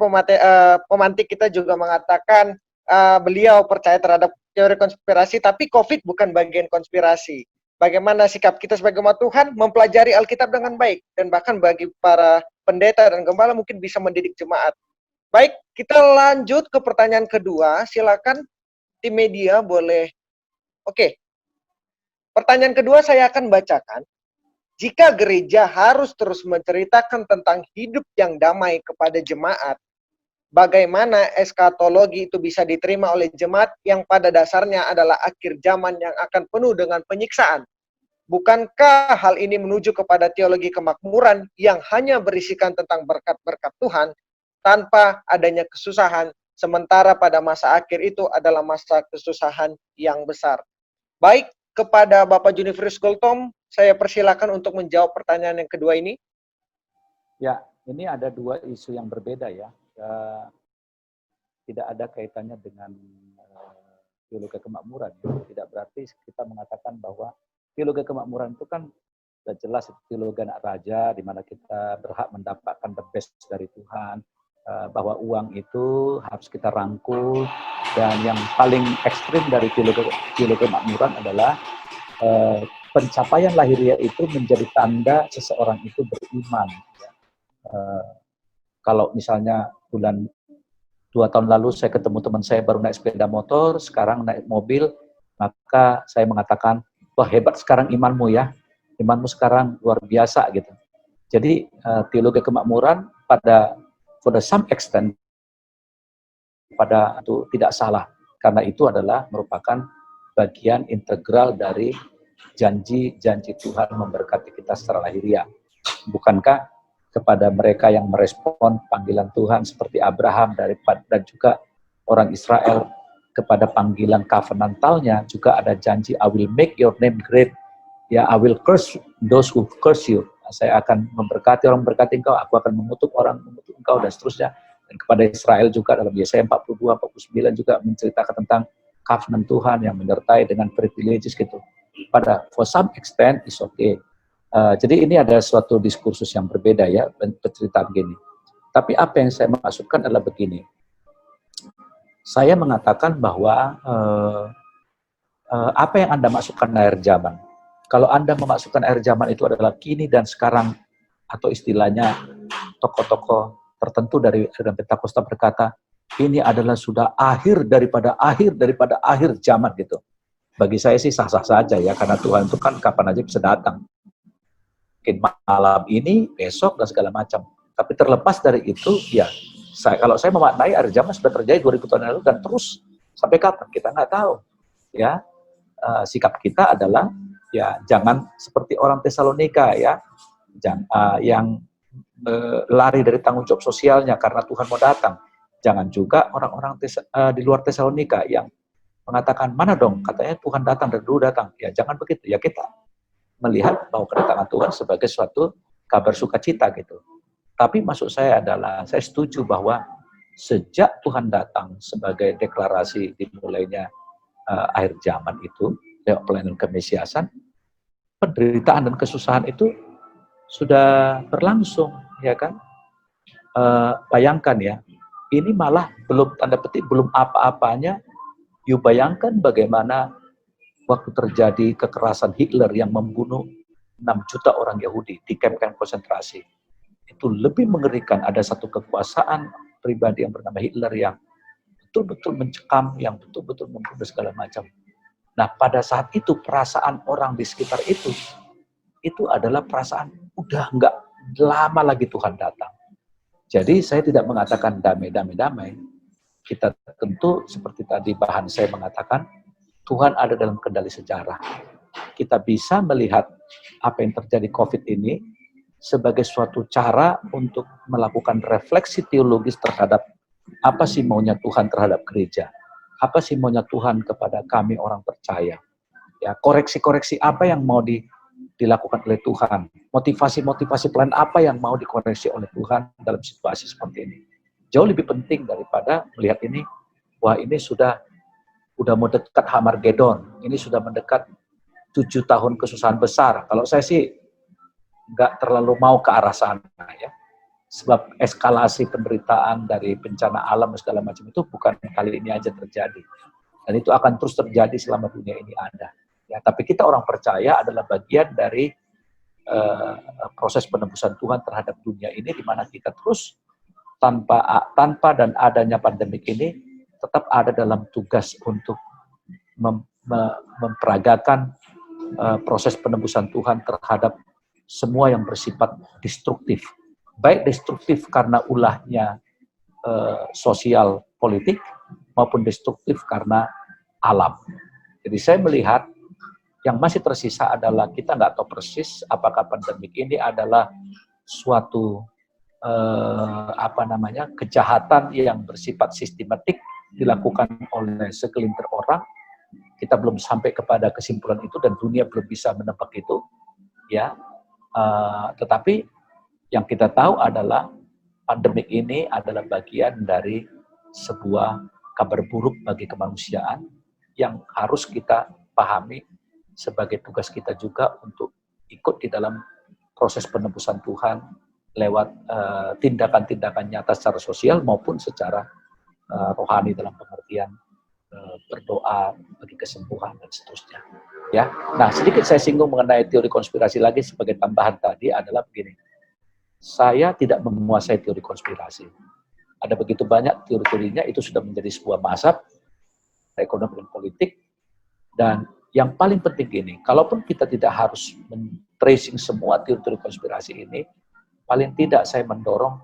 pemantik kita juga mengatakan beliau percaya terhadap teori konspirasi, tapi COVID bukan bagian konspirasi. Bagaimana sikap kita sebagai umat Tuhan mempelajari Alkitab dengan baik, dan bahkan bagi para pendeta dan gembala mungkin bisa mendidik jemaat. Baik, kita lanjut ke pertanyaan kedua. Silakan tim media boleh. Oke. Pertanyaan kedua saya akan bacakan. Jika gereja harus terus menceritakan tentang hidup yang damai kepada jemaat, bagaimana eskatologi itu bisa diterima oleh jemaat yang pada dasarnya adalah akhir zaman yang akan penuh dengan penyiksaan? Bukankah hal ini menuju kepada teologi kemakmuran yang hanya berisikan tentang berkat-berkat Tuhan tanpa adanya kesusahan, sementara pada masa akhir itu adalah masa kesusahan yang besar? Baik, kepada Bapak Junifrius Gultom, saya persilakan untuk menjawab pertanyaan yang kedua ini. Ya, ini ada dua isu yang berbeda ya. Tidak ada kaitannya dengan teologi kemakmuran. Tidak berarti kita mengatakan bahwa teologi kemakmuran itu kan sudah jelas teologi anak raja, di mana kita berhak mendapatkan the best dari Tuhan, bahwa uang itu harus kita rangkul, dan yang paling ekstrim dari teologi kemakmuran adalah pencapaian lahiriah itu menjadi tanda seseorang itu beriman. Kalau misalnya 2 tahun lalu saya ketemu teman saya baru naik sepeda motor, sekarang naik mobil, maka saya mengatakan, wah hebat sekarang imanmu ya, imanmu sekarang luar biasa gitu. Jadi teologi kemakmuran pada some extent pada itu tidak salah, karena itu adalah merupakan bagian integral dari janji-janji Tuhan memberkati kita secara lahiriah. Bukankah kepada mereka yang merespon panggilan Tuhan seperti Abraham dan juga orang Israel kepada panggilan covenantalnya juga ada janji, I will make your name great, Ya, I will curse those who curse you. Saya akan memberkati orang memberkati engkau, aku akan mengutuk orang mengutuk engkau, dan seterusnya. Dan kepada Israel juga dalam Yesaya 42, 49 juga menceritakan tentang covenant Tuhan yang menyertai dengan privileges gitu. Pada for some extent is okay. Jadi ini ada suatu diskursus yang berbeda ya, bercerita begini. Tapi apa yang saya maksudkan adalah begini. Saya mengatakan bahwa apa yang Anda masukkan air zaman. Kalau Anda memasukkan air zaman itu adalah kini dan sekarang, atau istilahnya tokoh-tokoh tertentu dari Pentakosta berkata, ini adalah sudah akhir daripada akhir zaman gitu. Bagi saya sih sah-sah saja ya, karena Tuhan itu kan kapan aja bisa datang. Mungkin malam ini, besok, dan segala macam. Tapi terlepas dari itu, ya, kalau saya memaknai akhir zaman sudah terjadi 2000 tahun lalu dan terus sampai kapan kita nggak tahu. Ya, sikap kita adalah ya jangan seperti orang Tesalonika ya, yang lari dari tanggung jawab sosialnya karena Tuhan mau datang. Jangan juga orang-orang di luar Tesalonika yang mengatakan, mana dong, katanya Tuhan datang dan dulu datang. Ya jangan begitu, ya kita melihat bahwa kedatangan Tuhan sebagai suatu kabar sukacita gitu. Tapi maksud saya adalah, saya setuju bahwa sejak Tuhan datang sebagai deklarasi dimulainya akhir zaman itu, lewat pelayanan kemesiasan, penderitaan dan kesusahan itu sudah berlangsung, ya kan? Bayangkan ya, ini malah belum, tanda petik, belum apa-apanya. You bayangkan bagaimana waktu terjadi kekerasan Hitler yang membunuh 6 juta orang Yahudi di kamp-kamp konsentrasi. Itu lebih mengerikan, ada satu kekuasaan pribadi yang bernama Hitler yang betul-betul mencekam, yang betul-betul membunuh segala macam. Nah, pada saat itu perasaan orang di sekitar itu adalah perasaan udah nggak lama lagi Tuhan datang. Jadi saya tidak mengatakan damai. Kita tentu seperti tadi bahan saya mengatakan, Tuhan ada dalam kendali sejarah. Kita bisa melihat apa yang terjadi COVID ini sebagai suatu cara untuk melakukan refleksi teologis terhadap apa sih maunya Tuhan terhadap gereja. Apa sih maunya Tuhan kepada kami orang percaya? Ya, koreksi-koreksi apa yang mau dilakukan oleh Tuhan? Motivasi-motivasi plan apa yang mau dikoreksi oleh Tuhan dalam situasi seperti ini? Jauh lebih penting daripada melihat ini, wah ini sudah mau dekat Hamargedon, ini sudah mendekat 7 tahun kesusahan besar. Kalau saya sih nggak terlalu mau ke arah sana ya. Sebab eskalasi penderitaan dari bencana alam dan segala macam itu bukan kali ini aja terjadi. Dan itu akan terus terjadi selama dunia ini ada. Ya, tapi kita orang percaya adalah bagian dari proses penebusan Tuhan terhadap dunia ini, di mana kita terus tanpa dan adanya pandemik ini tetap ada dalam tugas untuk memperagakan proses penebusan Tuhan terhadap semua yang bersifat destruktif. Baik destruktif karena ulahnya sosial politik, maupun destruktif karena alam. Jadi saya melihat yang masih tersisa adalah kita nggak tahu persis apakah pandemik ini adalah suatu kejahatan yang bersifat sistematik dilakukan oleh segelintir orang. Kita belum sampai kepada kesimpulan itu dan dunia belum bisa menebak itu, ya. Tetapi yang kita tahu adalah pandemik ini adalah bagian dari sebuah kabar buruk bagi kemanusiaan yang harus kita pahami sebagai tugas kita juga untuk ikut di dalam proses penebusan Tuhan lewat tindakan-tindakan nyata secara sosial maupun secara rohani dalam pengertian berdoa bagi kesembuhan dan seterusnya. Ya, nah sedikit saya singgung mengenai teori konspirasi lagi sebagai tambahan tadi adalah begini. Saya tidak menguasai teori konspirasi. Ada begitu banyak teori-teorinya, itu sudah menjadi sebuah mazhab ekonomi dan politik. Dan yang paling penting gini, kalaupun kita tidak harus tracing semua teori-teori konspirasi ini, paling tidak saya mendorong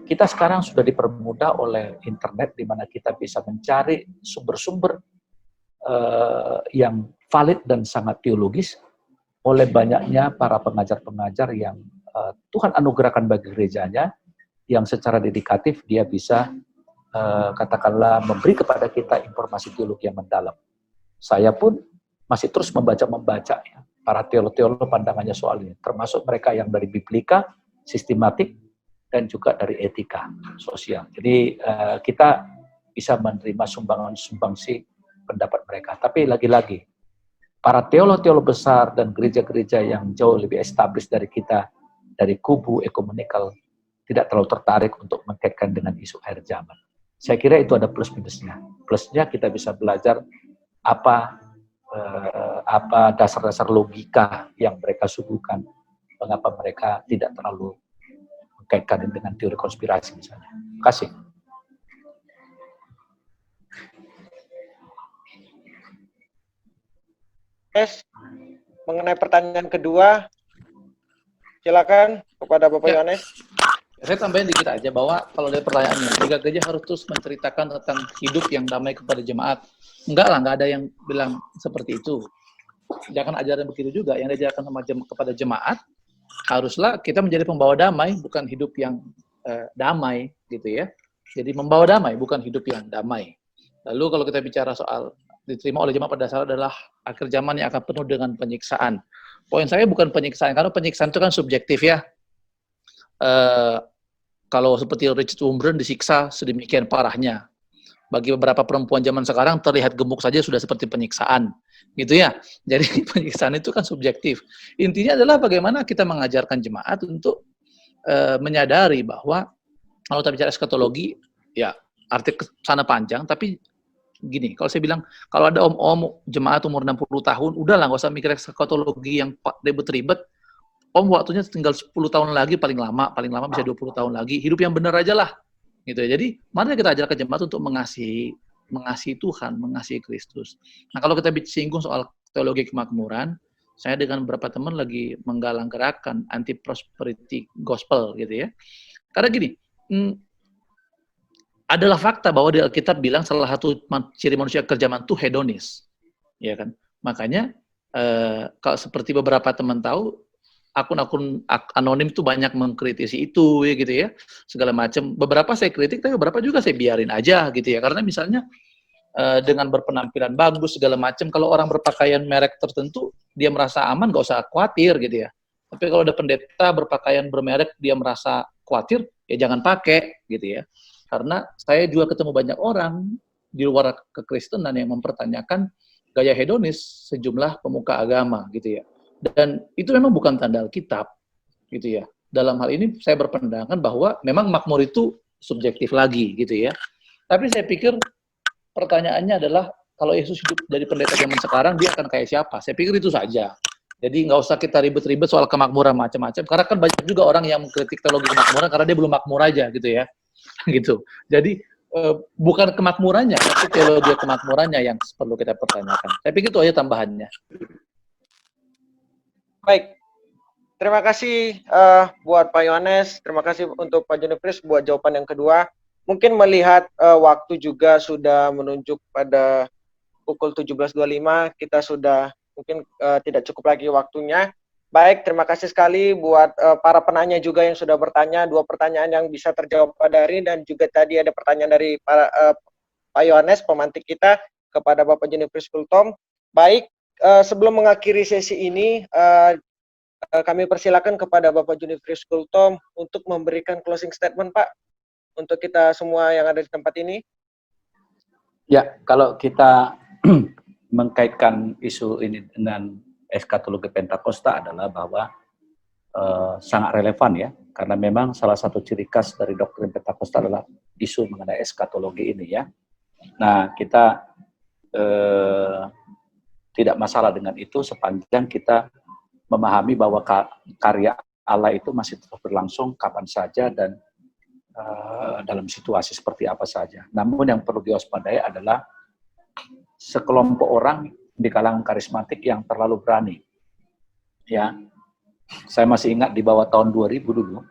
kita sekarang sudah dipermudah oleh internet, di mana kita bisa mencari sumber-sumber yang valid dan sangat teologis oleh banyaknya para pengajar-pengajar yang Tuhan anugerahkan bagi gerejanya, yang secara dedikatif dia bisa katakanlah memberi kepada kita informasi teologi yang mendalam. Saya pun masih terus membaca ya, para teolog-teolog pandangannya soal ini, termasuk mereka yang dari biblika, sistematik, dan juga dari etika sosial. Jadi kita bisa menerima sumbangsi pendapat mereka. Tapi lagi-lagi, para teolog-teolog besar dan gereja-gereja yang jauh lebih established dari kita, dari kubu ekumenikal, tidak terlalu tertarik untuk mengkaitkan dengan isu akhir zaman. Saya kira itu ada plus minusnya. Plusnya kita bisa belajar apa dasar-dasar logika yang mereka suguhkan, mengapa mereka tidak terlalu mengkaitkan dengan teori konspirasi misalnya. Terima kasih. Yes. Mengenai pertanyaan kedua, silakan kepada Bapak Yohanes. Saya tambahin dikit aja bahwa kalau dari pertanyaannya, jika gereja harus terus menceritakan tentang hidup yang damai kepada jemaat. Enggak lah, enggak ada yang bilang seperti itu. Jangan ajaran begitu juga. Yang diajarkan kepada jemaat, haruslah kita menjadi pembawa damai, bukan hidup yang damai, gitu ya. Jadi membawa damai, bukan hidup yang damai. Lalu kalau kita bicara soal diterima oleh jemaat pada dasar adalah akhir zaman yang akan penuh dengan penyiksaan. Poin saya bukan penyiksaan, karena penyiksaan itu kan subjektif ya. Kalau seperti Richard Wurmbrand disiksa sedemikian parahnya. Bagi beberapa perempuan zaman sekarang terlihat gemuk saja sudah seperti penyiksaan, gitu ya. Jadi penyiksaan itu kan subjektif. Intinya adalah bagaimana kita mengajarkan jemaat untuk menyadari bahwa kalau kita bicara eskatologi, ya arti sana panjang, tapi gini, kalau saya bilang, kalau ada om-om jemaat umur 60 tahun, udahlah nggak usah mikir eskatologi yang ribet-ribet. Om waktunya tinggal 10 tahun lagi paling lama bisa 20 tahun lagi, hidup yang benar aja lah. Gitu ya. Jadi, mari kita ajarkan jemaat untuk mengasihi Tuhan, mengasihi Kristus. Nah, kalau kita singgung soal teologi kemakmuran, saya dengan beberapa teman lagi menggalang gerakan anti-prosperity gospel gitu ya. Karena gini, adalah fakta bahwa di Alkitab bilang salah satu ciri manusia kerjaman itu hedonis. Ya kan? Makanya, kalau seperti beberapa teman tahu, akun-akun anonim itu banyak mengkritisi itu ya gitu ya, segala macam. Beberapa saya kritik, tapi beberapa juga saya biarin aja gitu ya, karena misalnya dengan berpenampilan bagus segala macam, kalau orang berpakaian merek tertentu dia merasa aman, gak usah khawatir gitu ya. Tapi kalau ada pendeta berpakaian bermerek dia merasa khawatir, ya jangan pakai gitu ya. Karena saya juga ketemu banyak orang di luar kekristenan yang mempertanyakan gaya hedonis sejumlah pemuka agama gitu ya. Dan itu memang bukan tanda Alkitab, gitu ya. Dalam hal ini saya berpendangan bahwa memang makmur itu subjektif lagi, gitu ya. Tapi saya pikir pertanyaannya adalah kalau Yesus hidup jadi pendeta zaman sekarang, dia akan kayak siapa? Saya pikir itu saja. Jadi nggak usah kita ribet-ribet soal kemakmuran macam-macam. Karena kan banyak juga orang yang mengkritik teologi kemakmuran karena dia belum makmur aja, gitu ya. Gitu. Jadi bukan kemakmurannya, tapi teologi kemakmurannya yang perlu kita pertanyakan. Saya pikir itu aja tambahannya. Baik, terima kasih buat Pak Yohanes, terima kasih untuk Pak Junifris buat jawaban yang kedua. Mungkin melihat waktu juga sudah menunjuk pada pukul 17.25, kita sudah mungkin tidak cukup lagi waktunya. Baik, terima kasih sekali buat para penanya juga yang sudah bertanya, 2 pertanyaan yang bisa terjawab pada hari, dan juga tadi ada pertanyaan dari Pak Yohanes, pemantik kita, kepada Bapak Junifris Kultom. Baik, sebelum mengakhiri sesi ini, kami persilakan kepada Bapak Junifris Kultom untuk memberikan closing statement, Pak, untuk kita semua yang ada di tempat ini. Ya, kalau kita mengkaitkan isu ini dengan eskatologi Pentakosta adalah bahwa sangat relevan ya, karena memang salah satu ciri khas dari doktrin Pentakosta adalah isu mengenai eskatologi ini ya. Nah, kita tidak masalah dengan itu sepanjang kita memahami bahwa karya Allah itu masih terus berlangsung kapan saja dan dalam situasi seperti apa saja. Namun yang perlu diwaspadai adalah sekelompok orang di kalangan karismatik yang terlalu berani. Ya, saya masih ingat di bawah tahun 2000 dulu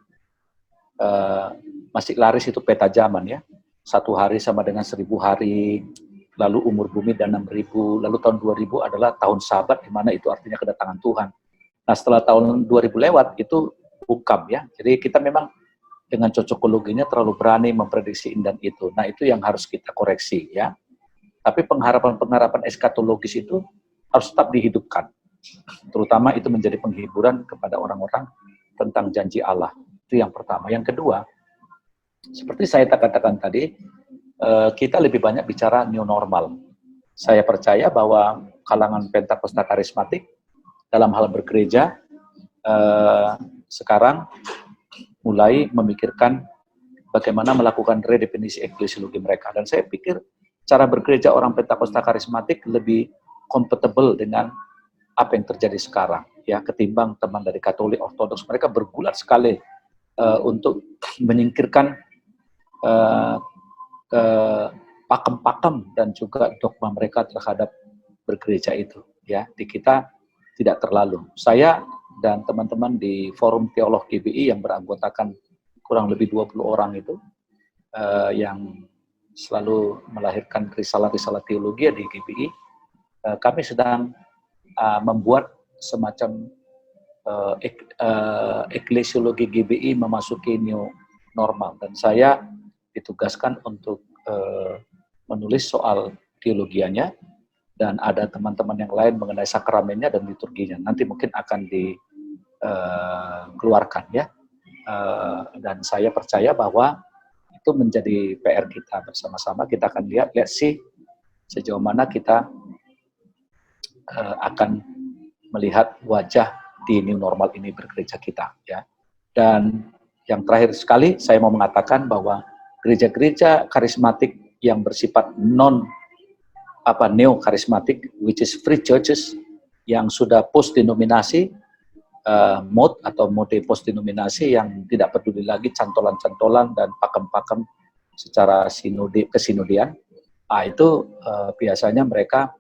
masih laris itu peta zaman ya. 1 hari sama dengan 1000 hari. Lalu umur bumi dan 6000, lalu tahun 2000 adalah tahun Sabat, di mana itu artinya kedatangan Tuhan. Nah, setelah tahun 2000 lewat, itu bungkam ya. Jadi kita memang dengan cocokologinya terlalu berani memprediksi dan itu. Nah, itu yang harus kita koreksi ya. Tapi pengharapan-pengharapan eskatologis itu harus tetap dihidupkan. Terutama itu menjadi penghiburan kepada orang-orang tentang janji Allah. Itu yang pertama. Yang kedua, seperti saya katakan tadi, kita lebih banyak bicara new normal. Saya percaya bahwa kalangan Pentakosta karismatik dalam hal bergereja sekarang mulai memikirkan bagaimana melakukan redefinisi eklesiologi mereka. Dan saya pikir cara bergereja orang Pentakosta karismatik lebih compatible dengan apa yang terjadi sekarang, ya, ketimbang teman dari Katolik Ortodoks. Mereka bergulat sekali untuk menyingkirkan pakem-pakem dan juga dogma mereka terhadap bergereja itu, ya. Di kita tidak terlalu. Saya dan teman-teman di Forum Teolog GBI yang beranggotakan kurang lebih 20 orang itu, yang selalu melahirkan risalah-risalah teologi di GBI, kami sedang membuat semacam eklesiologi GBI memasuki new normal, dan saya ditugaskan untuk menulis soal teologianya, dan ada teman-teman yang lain mengenai sakramennya dan liturginya. Nanti mungkin akan dikeluarkan, ya. Dan saya percaya bahwa itu menjadi PR kita bersama-sama. Kita akan lihat sih sejauh mana kita akan melihat wajah di new normal ini bergereja kita, ya. Dan yang terakhir sekali saya mau mengatakan bahwa gereja-gereja karismatik yang bersifat neo karismatik, which is free churches, yang sudah post denominasi mode atau mode post denominasi, yang tidak peduli lagi cantolan-cantolan dan pakem-pakem secara kesinodian, itu biasanya mereka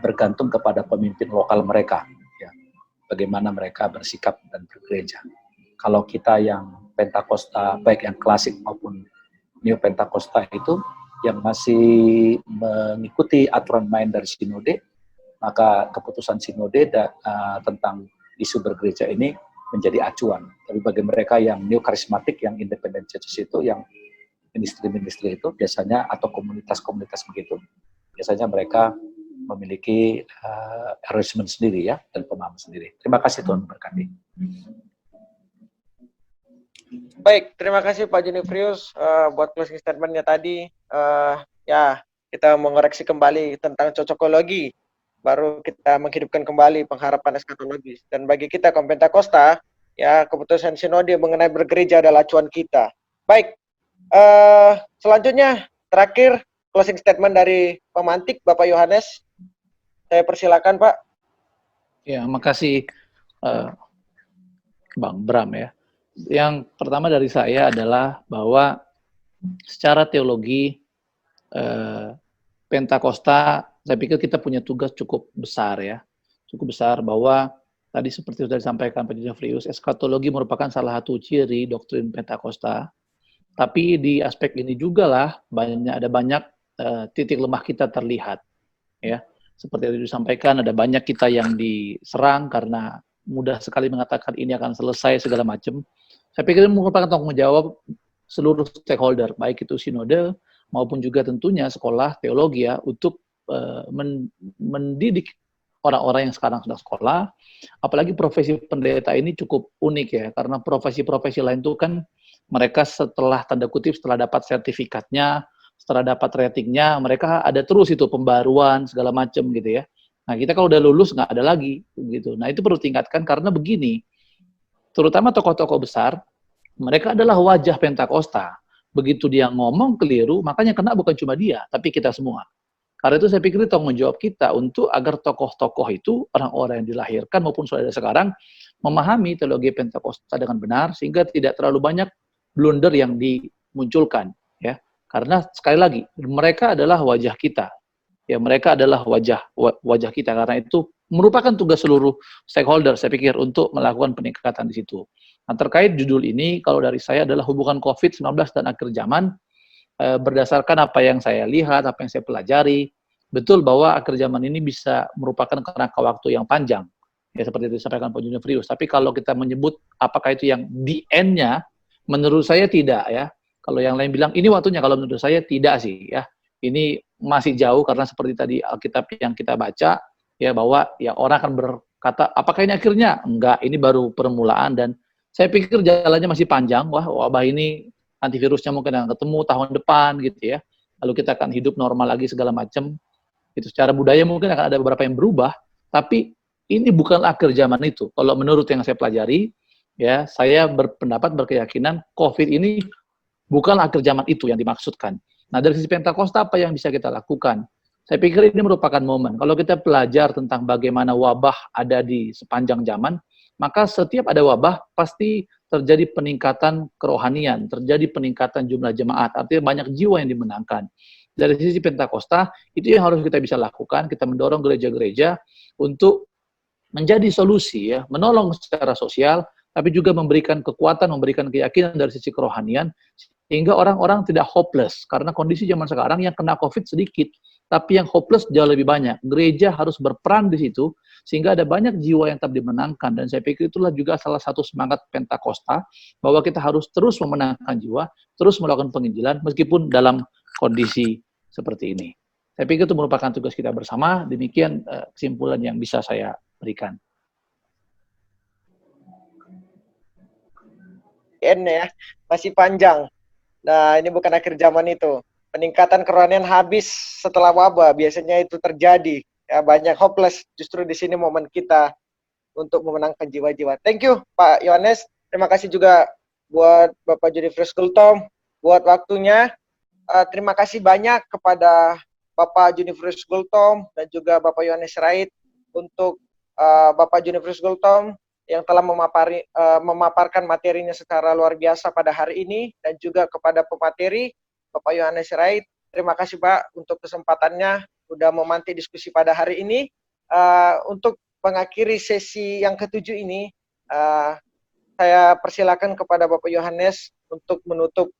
bergantung kepada pemimpin lokal mereka, ya, bagaimana mereka bersikap dan bergereja. Kalau kita yang Pentakosta, baik yang klasik maupun Neo Pentakosta itu, yang masih mengikuti aturan main dari sinode, maka keputusan sinode tentang isu bergereja ini menjadi acuan. Tapi bagi mereka yang neo karismatik, yang independent churches itu, yang ministry-ministry itu biasanya, atau komunitas-komunitas begitu, biasanya mereka memiliki arrangement sendiri, ya, dan pemahaman sendiri. Terima kasih, Tuhan berkati. Baik, terima kasih Pak Junifrius buat closing statement-nya tadi. Ya, kita mengoreksi kembali tentang cocokologi, baru kita menghidupkan kembali pengharapan eskatologis. Dan bagi kita kaum Pentakosta, ya, keputusan sinode mengenai bergereja adalah acuan kita. Baik, selanjutnya terakhir closing statement dari pemantik Bapak Yohanes. Saya persilakan, Pak. Ya, makasih Bang Bram, ya. Yang pertama dari saya adalah bahwa secara teologi Pentakosta, saya pikir kita punya tugas cukup besar, ya. Cukup besar, bahwa tadi seperti sudah disampaikan Pak Junifrius, eskatologi merupakan salah satu ciri doktrin Pentakosta. Tapi di aspek ini juga lah ada banyak titik lemah kita terlihat, ya. Seperti yang disampaikan, ada banyak kita yang diserang karena mudah sekali mengatakan ini akan selesai segala macam. Saya pikir ini merupakan tanggung jawab seluruh stakeholder, baik itu sinode maupun juga tentunya sekolah teologi, ya, untuk mendidik orang-orang yang sekarang sudah sekolah. Apalagi profesi pendeta ini cukup unik, ya, karena profesi-profesi lain itu kan mereka setelah tanda kutip setelah dapat sertifikatnya, setelah dapat ratingnya, mereka ada terus itu pembaruan segala macam gitu, ya. Nah, kita kalau udah lulus nggak ada lagi gitu. Nah, itu perlu tingkatkan karena begini, terutama tokoh-tokoh besar, mereka adalah wajah Pentakosta. Begitu dia ngomong keliru, makanya kena bukan cuma dia, tapi kita semua. Karena itu saya pikir tanggung jawab kita untuk agar tokoh-tokoh itu, orang-orang yang dilahirkan maupun sudah ada sekarang, memahami teologi Pentakosta dengan benar, sehingga tidak terlalu banyak blunder yang dimunculkan, ya. Karena sekali lagi, mereka adalah wajah kita. Ya, mereka adalah wajah kita, karena itu merupakan tugas seluruh stakeholder, saya pikir, untuk melakukan peningkatan di situ. Nah, terkait judul ini, kalau dari saya adalah hubungan COVID-19 dan akhir zaman, berdasarkan apa yang saya lihat, apa yang saya pelajari, betul bahwa akhir zaman ini bisa merupakan kerangka waktu yang panjang, ya, seperti itu disampaikan Pak Junifrius. Tapi kalau kita menyebut apakah itu yang the end-nya, menurut saya tidak, ya. Kalau yang lain bilang ini waktunya, kalau menurut saya tidak sih, ya. Ini masih jauh, karena seperti tadi Alkitab yang kita baca, ya bahwa ya orang akan berkata apakah ini akhirnya? Enggak, ini baru permulaan dan saya pikir jalannya masih panjang. Wah, wabah ini antivirusnya mungkin akan ketemu tahun depan gitu ya. Lalu kita akan hidup normal lagi segala macam. Itu secara budaya mungkin akan ada beberapa yang berubah, tapi ini bukan akhir zaman itu. Kalau menurut yang saya pelajari, ya saya berpendapat berkeyakinan COVID ini bukan akhir zaman itu yang dimaksudkan. Nah, dari sisi Pentakosta apa yang bisa kita lakukan? Saya pikir ini merupakan momen. Kalau kita belajar tentang bagaimana wabah ada di sepanjang zaman, maka setiap ada wabah pasti terjadi peningkatan kerohanian, terjadi peningkatan jumlah jemaat, artinya banyak jiwa yang dimenangkan. Dari sisi Pentakosta, itu yang harus kita bisa lakukan, kita mendorong gereja-gereja untuk menjadi solusi, ya, menolong secara sosial, tapi juga memberikan kekuatan, memberikan keyakinan dari sisi kerohanian, sehingga orang-orang tidak hopeless, karena kondisi zaman sekarang yang kena COVID sedikit, tapi yang hopeless jauh lebih banyak. Gereja harus berperan di situ, sehingga ada banyak jiwa yang tetap dimenangkan, dan saya pikir itulah juga salah satu semangat Pentakosta, bahwa kita harus terus memenangkan jiwa, terus melakukan penginjilan, meskipun dalam kondisi seperti ini. Saya pikir itu merupakan tugas kita bersama, demikian kesimpulan yang bisa saya berikan. Ya, masih panjang. Nah, ini bukan akhir zaman itu. Peningkatan kerohanian habis setelah wabah, biasanya itu terjadi. Ya, banyak hopeless, justru di sini momen kita untuk memenangkan jiwa-jiwa. Thank you, Pak Yohanes. Terima kasih juga buat Bapak Junifrius Gultom, buat waktunya. Terima kasih banyak kepada Bapak Junifrius Gultom dan juga Bapak Yohanes Sirait untuk Bapak Junifrius Gultom yang telah memaparkan materinya secara luar biasa pada hari ini, dan juga kepada pemateri Bapak Yohanes Sirait. Terima kasih Pak untuk kesempatannya sudah memanti diskusi pada hari ini. Untuk mengakhiri sesi yang ke-7 ini, saya persilakan kepada Bapak Yohanes untuk menutup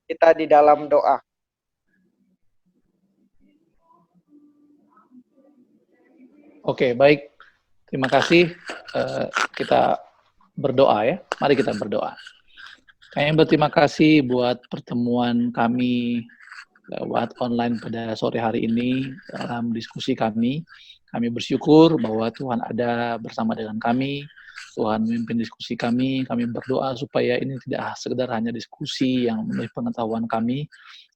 kita di dalam doa. Oke, baik. Terima kasih. Kita berdoa ya. Mari kita berdoa. Kami berterima kasih buat pertemuan kami lewat online pada sore hari ini dalam diskusi kami. Kami bersyukur bahwa Tuhan ada bersama dengan kami. Tuhan memimpin diskusi kami. Kami berdoa supaya ini tidak sekedar hanya diskusi yang memenuhi pengetahuan kami,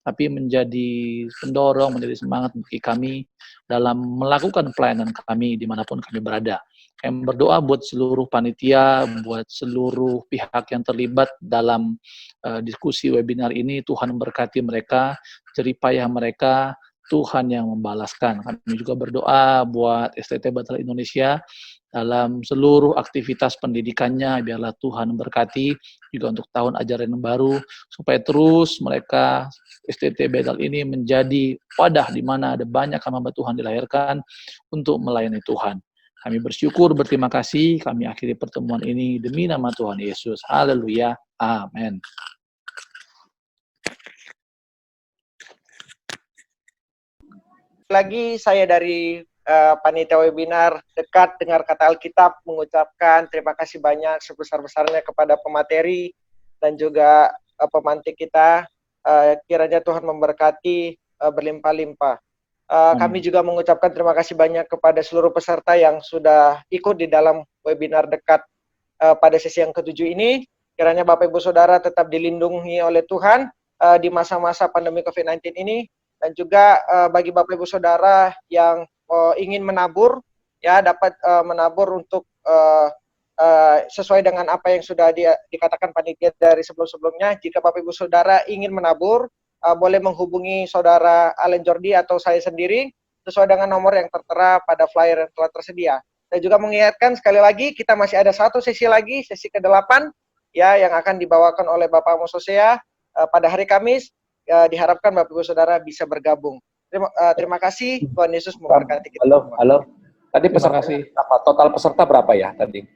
tapi menjadi pendorong, menjadi semangat bagi kami dalam melakukan pelayanan kami dimanapun kami berada. Kami berdoa buat seluruh panitia, buat seluruh pihak yang terlibat dalam diskusi webinar ini. Tuhan memberkati mereka, jerih payah mereka, Tuhan yang membalaskan. Kami juga berdoa buat STT Batal Indonesia dalam seluruh aktivitas pendidikannya, biarlah Tuhan memberkati juga untuk tahun ajaran yang baru, supaya terus mereka STT Batal ini menjadi wadah di mana ada banyak hamba Tuhan dilahirkan untuk melayani Tuhan. Kami bersyukur, berterima kasih, kami akhiri pertemuan ini demi nama Tuhan Yesus. Haleluya. Amin. Lagi saya dari panitia webinar Dekat Dengar Kata Alkitab mengucapkan terima kasih banyak sebesar-besarnya kepada pemateri dan juga pemantik kita. Kiranya Tuhan memberkati berlimpah-limpah. Kami juga mengucapkan terima kasih banyak kepada seluruh peserta yang sudah ikut di dalam webinar Dekat pada sesi yang ke-7 ini. Kiranya Bapak Ibu Saudara tetap dilindungi oleh Tuhan di masa-masa pandemi COVID-19 ini. Dan juga bagi Bapak Ibu Saudara yang ingin menabur, ya dapat menabur untuk sesuai dengan apa yang sudah dikatakan panitia dari sebelum-sebelumnya. Jika Bapak Ibu Saudara ingin menabur, boleh menghubungi Saudara Allen Jordi atau saya sendiri sesuai dengan nomor yang tertera pada flyer yang telah tersedia. Saya juga mengingatkan sekali lagi, kita masih ada satu sesi lagi, sesi ke-8 ya, yang akan dibawakan oleh Bapak Amos Hosea pada hari Kamis. Diharapkan Bapak Ibu Saudara bisa bergabung. Terima kasih, Tuhan Yesus memberkati kita. Halo. Tadi peserta apa? Total peserta berapa ya tadi?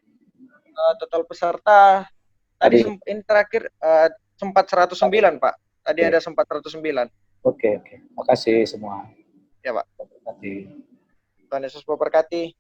Total peserta tadi ini terakhir sempat 109, Pak. Tadi ada sempat 109. Oke. Makasih semua. Ya, Pak. Terima kasih. Tuhan Yesus memberkati.